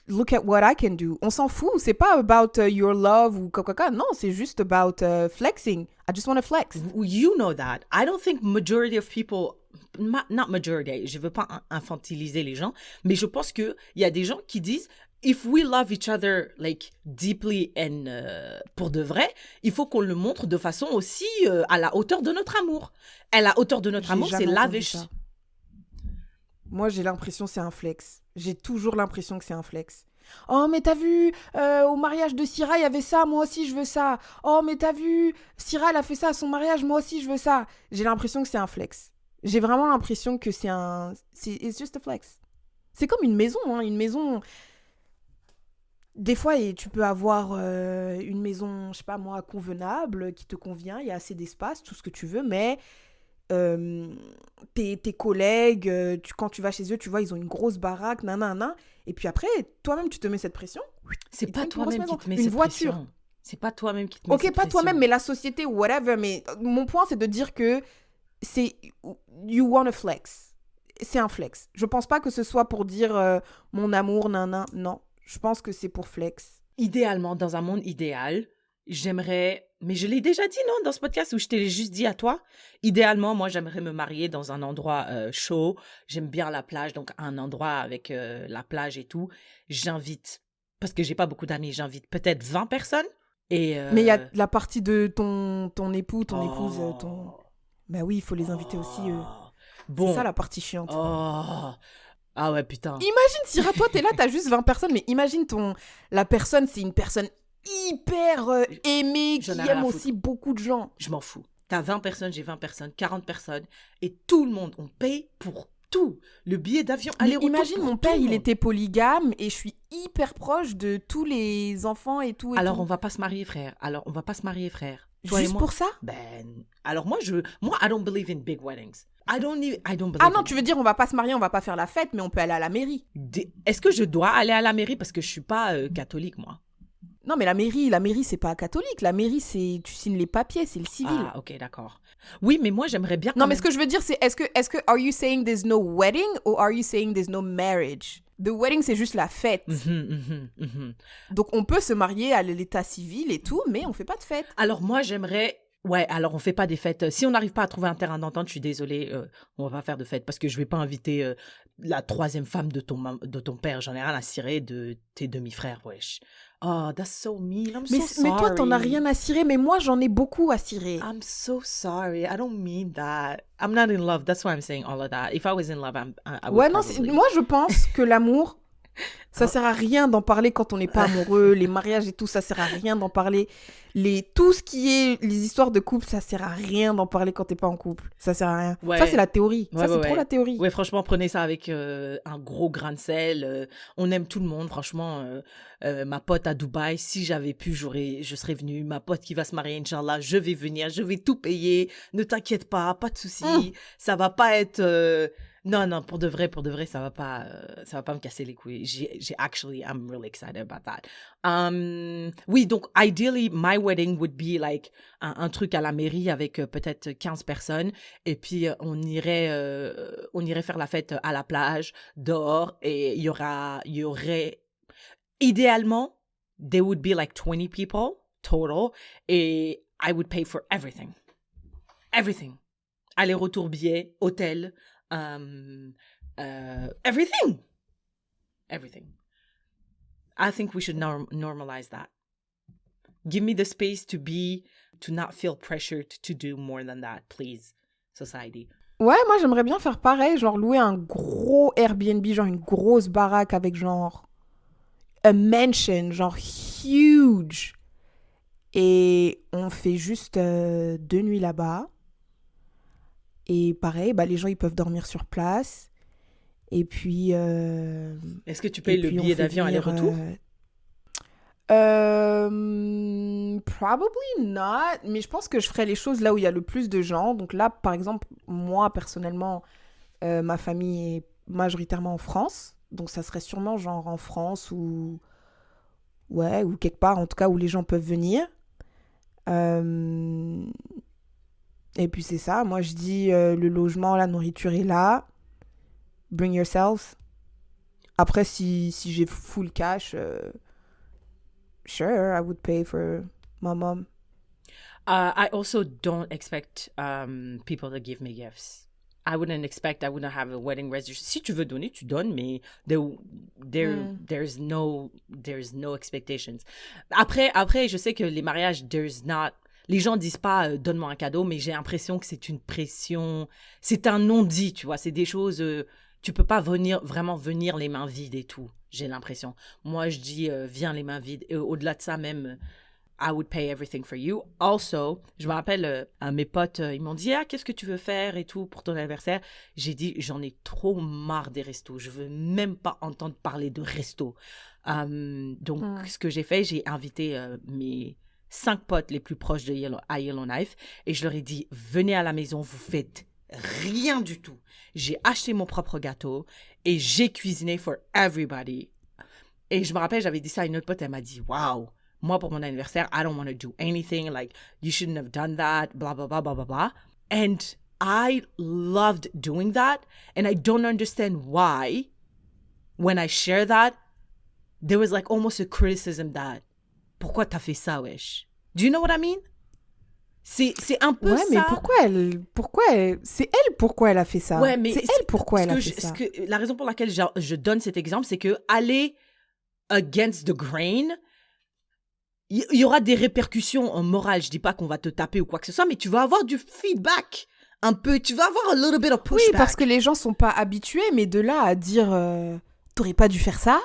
Look at what I can do. On s'en fout. C'est pas about your love ou quoi. Non, c'est juste about flexing. I just want to flex. You know that. I don't think majority of people... Not majority. Je veux pas infantiliser les gens. Mais je pense qu'il y a des gens qui disent... If we love each other, like, deeply and pour de vrai, il faut qu'on le montre de façon aussi à la hauteur de notre amour. À la hauteur de notre amour, c'est lavish. Moi, j'ai l'impression que c'est un flex. J'ai toujours l'impression que c'est un flex. Oh, mais t'as vu, au mariage de Syrah, il y avait ça, moi aussi, je veux ça. Oh, mais t'as vu, Syrah, elle a fait ça à son mariage, moi aussi, je veux ça. J'ai l'impression que c'est un flex. J'ai vraiment l'impression que it's just a flex. C'est comme une maison, hein, une maison... Des fois, tu peux avoir une maison, je sais pas moi, convenable, qui te convient, il y a assez d'espace, tout ce que tu veux, mais euh, tes collègues, quand tu vas chez eux, tu vois, ils ont une grosse baraque, nanana. Et puis après, toi-même, tu te mets cette pression. C'est Et pas t'as une grosse toi-même qui maison, te mets une cette voiture. pression. C'est pas toi-même qui te mets Ok, cette pas toi-même, pression. mais la société, whatever. Mais mon point, c'est de dire que c'est you wanna flex. C'est un flex. Je pense pas que ce soit pour dire mon amour, nanan. Non, je pense que c'est pour flex. Idéalement, dans un monde idéal, j'aimerais, mais je l'ai déjà dit, non, dans ce podcast où je t'ai juste dit à toi, idéalement, moi, j'aimerais me marier dans un endroit chaud. J'aime bien la plage, donc un endroit avec la plage et tout. J'invite, parce que j'ai pas beaucoup d'amis, j'invite peut-être 20 personnes. Et Mais il y a la partie de ton époux, ton épouse, ton. oh, Ben oui, il faut les inviter aussi, eux. oh, C'est ça bon, la partie chiante. oh, ah ouais, putain. Imagine, Syrah, toi, t'es là, t'as juste 20 personnes, mais imagine la personne, c'est une personne hyper aimée, J'en ai qui rien aime à aussi beaucoup de gens. Je m'en fous. T'as 20 personnes, j'ai 20 personnes, 40 personnes, et tout le monde, on paye pour tout. Le billet d'avion, Mais aller-retour imagine, pour mon tout père, le il monde. était polygame et je suis hyper proche de tous les enfants et tout. Alors, on va pas se marier, frère. Alors, on va pas se marier, frère. Toi et Juste moi. pour ça? Ben, alors moi, I don't believe in big weddings. I don't believe Ah non, in tu veux dire, on va pas se marier, on va pas faire la fête, mais on peut aller à la mairie. Est-ce que je dois aller à la mairie parce que je suis pas catholique, moi? Non, mais la mairie, c'est pas catholique. La mairie, c'est tu signes les papiers, c'est le civil. Ah, ok, d'accord. Oui, mais moi, j'aimerais bien Non, quand mais même... ce que je veux dire, c'est est-ce que are you saying there's no wedding or are you saying there's no marriage? The wedding, c'est juste la fête. Donc, on peut se marier à l'état civil et tout, mais on fait pas de fête. Alors moi, j'aimerais... Ouais, alors on fait pas des fêtes. Si on n'arrive pas à trouver un terrain d'entente, je suis désolée, on va pas faire de fête parce que je vais pas inviter la troisième femme de ton père. J'en ai rien à cirer de tes demi-frères, wesh. Oh, that's so mean. I'm so sorry. Mais toi, t'en as rien à cirer, mais moi, j'en ai beaucoup à cirer. I'm so sorry. I don't mean that. I'm not in love. That's why I'm saying all of that. If I was in love, I would Ouais, non, probably... moi, je pense que l'amour, ça sert à rien d'en parler quand on n'est pas amoureux. Les mariages et tout, ça sert à rien d'en parler. Tout ce qui est les histoires de couple, ça sert à rien d'en parler quand t'es pas en couple. Ça sert à rien. Ouais. Ça, c'est la théorie. Ouais, ça, c'est ouais, trop ouais. la théorie. Ouais, franchement, prenez ça avec un gros grain de sel. On aime tout le monde, franchement. Ma pote à Dubaï, si j'avais pu, je serais venue. Ma pote qui va se marier, Inch'Allah, je vais venir, je vais tout payer. Ne t'inquiète pas de souci. Ça va pas être... Non, pour de vrai, ça va pas me casser les couilles. I'm really excited about that. Oui, donc, ideally, my wedding would be like un truc à la mairie avec peut-être 15 personnes. Et puis, on irait faire la fête à la plage, dehors. Et il y aurait, idéalement, there would be like 20 people total. Et I would pay for everything. Everything. Aller-retour billet, hôtel, everything. Everything. I think we should normalize that. Give me the space to not feel pressured to do more than that, please, society. Ouais, moi, j'aimerais bien faire pareil, genre louer un gros Airbnb, genre une grosse baraque avec genre a mansion, genre huge. Et on fait juste 2 nuits là-bas. Et pareil, les gens, ils peuvent dormir sur place. Et puis... Est-ce que tu payes le billet d'avion aller-retour? Probably not. Mais je pense que je ferais les choses là où il y a le plus de gens. Donc là, par exemple, moi, personnellement, ma famille est majoritairement en France. Donc ça serait sûrement genre en France ou... Ouais, ou quelque part, en tout cas, où les gens peuvent venir. Et puis c'est ça, moi je dis le logement, la nourriture est là. Bring yourself. Après, si j'ai full cash, sure, I would pay for my mom. I also don't expect people to give me gifts. I wouldn't have a wedding registry. Si tu veux donner, tu donnes, mais there's no expectations. Après, je sais que les mariages, les gens disent pas donne-moi un cadeau, mais j'ai l'impression que c'est une pression, c'est un non-dit, tu vois, c'est des choses, tu peux pas vraiment venir les mains vides et tout, j'ai l'impression. Moi, je dis viens les mains vides, et au-delà de ça même, I would pay everything for you. Also, je me rappelle, mes potes, ils m'ont dit, qu'est-ce que tu veux faire et tout pour ton anniversaire? J'ai dit, j'en ai trop marre des restos. Je veux même pas entendre parler de restos. Donc, ce que j'ai fait, j'ai invité mes 5 potes les plus proches de Yellowknife et je leur ai dit, venez à la maison, vous faites rien du tout. J'ai acheté mon propre gâteau et j'ai cuisiné for everybody. Et je me rappelle, j'avais dit ça à une autre pote, elle m'a dit, wow, moi pour mon anniversaire, I don't want to do anything, like, you shouldn't have done that, blah, blah, blah, blah, blah, blah. And I loved doing that, and I don't understand why, when I share that, there was like almost a criticism that, pourquoi t'as fait ça, wesh? Do you know what I mean? C'est un peu ça. Ouais, mais c'est elle pourquoi elle a fait ça. Ouais, mais c'est elle pourquoi elle a fait ça. La raison pour laquelle je donne cet exemple, c'est que aller against the grain, il y aura des répercussions morales. Je dis pas qu'on va te taper ou quoi que ce soit, mais tu vas avoir du feedback. Un peu, tu vas avoir a little bit of pushback. Oui, parce que les gens sont pas habitués, mais de là à dire t'aurais pas dû faire ça.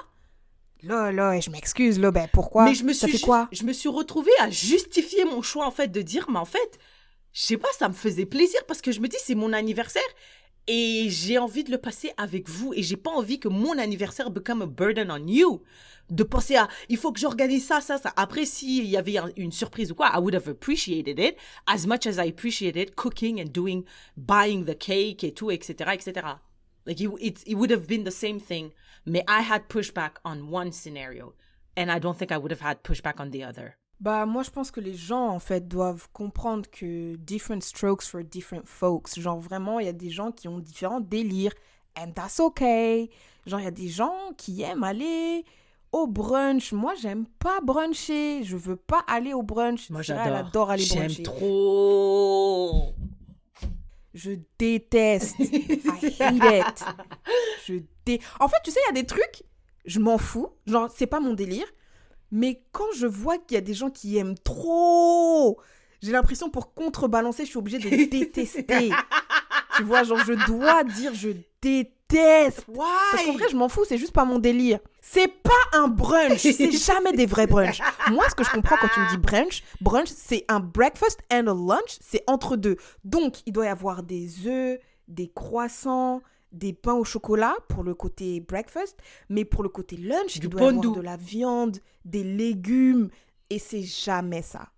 Là, je m'excuse, là, ben pourquoi? Mais ça fait quoi? Je me suis retrouvée à justifier mon choix, en fait, de dire, mais en fait, je sais pas, ça me faisait plaisir parce que je me dis, c'est mon anniversaire et j'ai envie de le passer avec vous et j'ai pas envie que mon anniversaire become a burden on you. De penser à, il faut que j'organise ça. Après, s'il y avait une surprise ou quoi, I would have appreciated it as much as I appreciated cooking and buying the cake et tout, etc., etc. Like, it would have been the same thing. Mais I had pushback on one scenario. And I don't think I would have had pushback on the other. Bah, moi, je pense que les gens, en fait, doivent comprendre que different strokes for different folks. Genre, vraiment, il y a des gens qui ont différents délires. And that's okay. Genre, il y a des gens qui aiment aller au brunch. Moi, j'aime pas bruncher. Je veux pas aller au brunch. Moi, j'adore. Elle adore aller bruncher. J'aime trop. Je déteste. I hate it. En fait, tu sais, il y a des trucs, je m'en fous. Genre, c'est pas mon délire. Mais quand je vois qu'il y a des gens qui aiment trop, j'ai l'impression pour contrebalancer, je suis obligée de détester. Tu vois, genre, je dois dire je déteste. Why? Parce qu'en vrai, je m'en fous, c'est juste pas mon délire. C'est pas un brunch, c'est jamais des vrais brunchs. Moi, ce que je comprends quand tu me dis brunch, c'est un breakfast and a lunch, c'est entre deux. Donc, il doit y avoir des œufs, des croissants, des pains au chocolat pour le côté breakfast, mais pour le côté lunch, il doit y avoir de la viande, des légumes, et c'est jamais ça.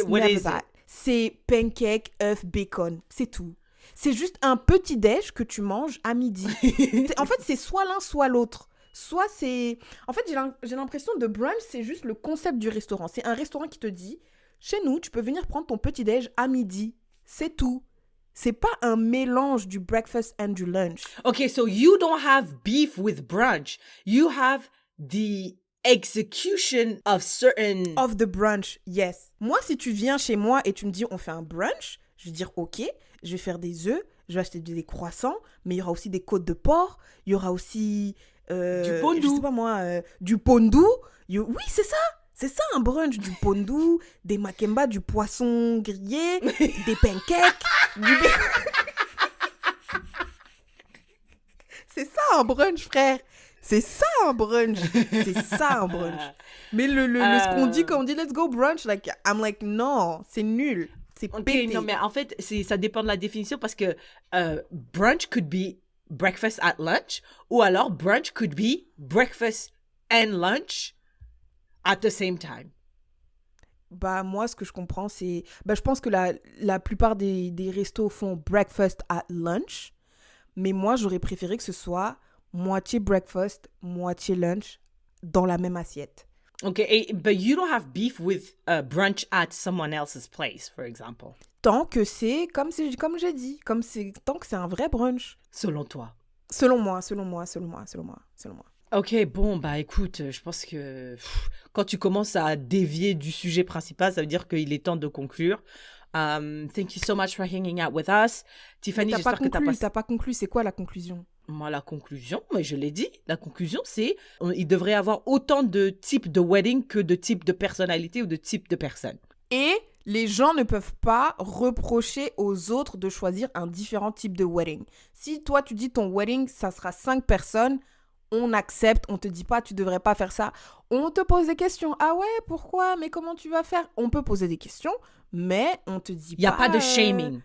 What is it? C'est pancake, œuf, bacon, c'est tout. C'est juste un petit déj que tu manges à midi. En fait, c'est soit l'un, soit l'autre. Soit c'est... En fait, j'ai l'impression de brunch, c'est juste le concept du restaurant. C'est un restaurant qui te dit, chez nous, tu peux venir prendre ton petit déj à midi. C'est tout. C'est pas un mélange du breakfast and du lunch. Okay, so you don't have beef with brunch. You have the execution of certain... Of the brunch, yes. Moi, si tu viens chez moi et tu me dis, on fait un brunch, je vais dire, ok, je vais faire des œufs, je vais acheter des croissants, mais il y aura aussi des côtes de porc, il y aura aussi... du pondu. Je sais pas moi, du pondu. Oui, c'est ça. C'est ça un brunch, du pondu, des makemba, du poisson grillé, des pancakes, du C'est ça un brunch, frère. C'est ça un brunch. C'est ça un brunch. Mais ce qu'on dit quand on dit let's go brunch, like, I'm like, non, c'est nul. C'est pété. Non, mais en fait, ça dépend de la définition parce que brunch could be breakfast at lunch ou alors brunch could be breakfast and lunch at the same time. Bah, moi, ce que je comprends, c'est... Bah, je pense que la plupart des restos font breakfast at lunch. Mais moi, j'aurais préféré que ce soit moitié breakfast, moitié lunch dans la même assiette. Okay, but you don't have beef with brunch at someone else's place, for example. Tant que c'est, comme j'ai dit, tant que c'est un vrai brunch. Selon toi. Selon moi. Ok, bon, bah écoute, je pense que quand tu commences à dévier du sujet principal, ça veut dire qu'il est temps de conclure. Thank you so much for hanging out with us. Tiffany, j'espère que t'as pas conclu, c'est quoi la conclusion? Moi, la conclusion, mais je l'ai dit, la conclusion, c'est il devrait y avoir autant de types de wedding que de types de personnalités ou de types de personnes. Et les gens ne peuvent pas reprocher aux autres de choisir un différent type de wedding. Si toi, tu dis ton wedding, ça sera 5 personnes, on accepte, on te dit pas tu devrais pas faire ça. On te pose des questions. Ah ouais, pourquoi? Mais comment tu vas faire? On peut poser des questions, mais on te dit pas... Il n'y a pas de shaming.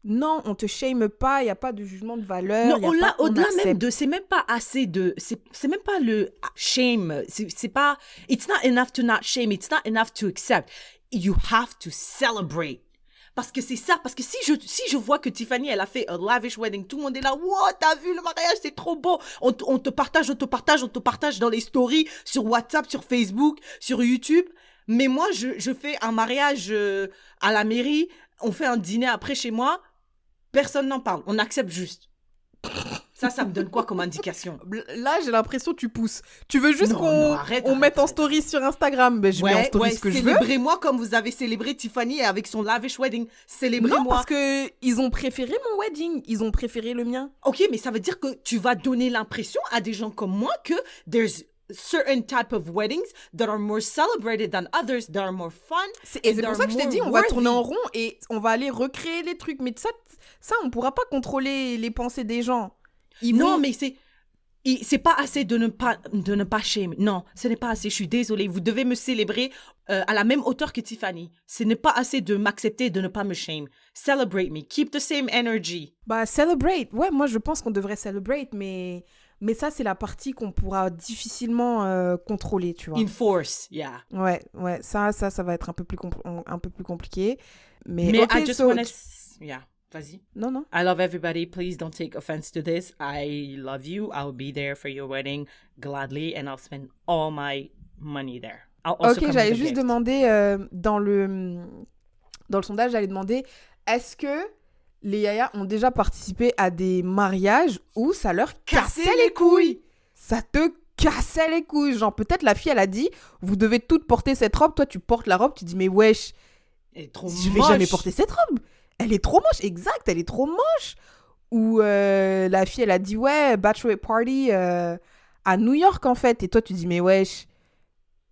Non, on te shame pas, il n'y a pas de jugement de valeur. Non, au-delà même de... C'est même pas assez de... C'est même pas le shame. C'est pas... It's not enough to not shame. It's not enough to accept. You have to celebrate. Parce que c'est ça. Parce que si je vois que Tiffany, elle a fait un lavish wedding, tout le monde est là. Wow, t'as vu le mariage, c'est trop beau. On te partage dans les stories, sur WhatsApp, sur Facebook, sur YouTube. Mais moi, je fais un mariage à la mairie. On fait un dîner après chez moi. Personne n'en parle. On accepte juste. Ça me donne quoi comme indication? Là, j'ai l'impression que tu pousses. Tu veux juste qu'on mette en story sur Instagram. Ben, je mets en story ce que je veux. Célébrez-moi comme vous avez célébré Tiffany avec son lavish wedding. Célébrez-moi. Non, parce qu'ils ont préféré mon wedding. Ils ont préféré le mien. Ok, mais ça veut dire que tu vas donner l'impression à des gens comme moi que there's certain type of weddings that are more celebrated than others, that are more fun. Et c'est pour ça que je t'ai dit, on va tourner en rond et on va aller recréer les trucs. Mais ça on pourra pas contrôler les pensées des gens. Mais c'est pas assez de ne pas shame. Non, ce n'est pas assez. Je suis désolée. Vous devez me célébrer à la même hauteur que Tiffany. Ce n'est pas assez de m'accepter, de ne pas me shame. Celebrate me. Keep the same energy. Bah, celebrate. Ouais, moi, je pense qu'on devrait celebrate, mais ça, c'est la partie qu'on pourra difficilement contrôler, tu vois. Enforce, yeah. Ouais. Ça va être un peu plus compliqué. Mais I just want to... Yeah. Vas-y. Non. I love everybody. Please don't take offense to this. I love you. I'll be there for your wedding gladly and I'll spend all my money there. Ok, j'allais juste demander dans le sondage, j'allais demander est-ce que les yayas ont déjà participé à des mariages où ça leur cassait les couilles? Ça te cassait les couilles. Genre, peut-être la fille, elle a dit vous devez toutes porter cette robe. Toi, tu portes la robe. Tu dis mais wesh, elle est trop je vais jamais porter cette robe. Elle est trop moche, exact, elle est trop moche. Ou la fille, elle a dit, ouais, bachelorette party à New York, en fait. Et toi, tu dis, mais wesh,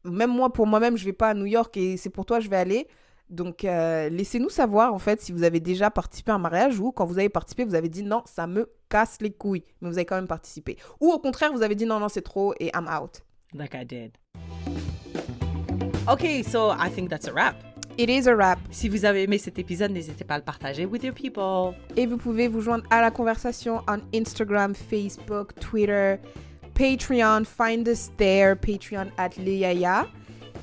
même moi, pour moi-même, je vais pas à New York et c'est pour toi, je vais aller. Donc, laissez-nous savoir, en fait, si vous avez déjà participé à un mariage ou quand vous avez participé, vous avez dit, non, ça me casse les couilles. Mais vous avez quand même participé. Ou au contraire, vous avez dit, non, c'est trop et I'm out. Like I did. Okay, so I think that's a wrap. It is a wrap. Si vous avez aimé cet épisode, n'hésitez pas à le partager with your people. Et vous pouvez vous joindre à la conversation on Instagram, Facebook, Twitter, Patreon. Find us there, Patreon @leyaya.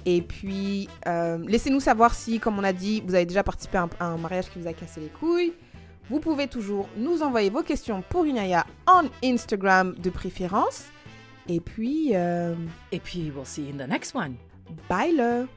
Et puis, laissez-nous savoir si, comme on a dit, vous avez déjà participé à un mariage qui vous a cassé les couilles. Vous pouvez toujours nous envoyer vos questions pour une yaya on Instagram de préférence. Et puis, we'll see you in the next one. Bye, le.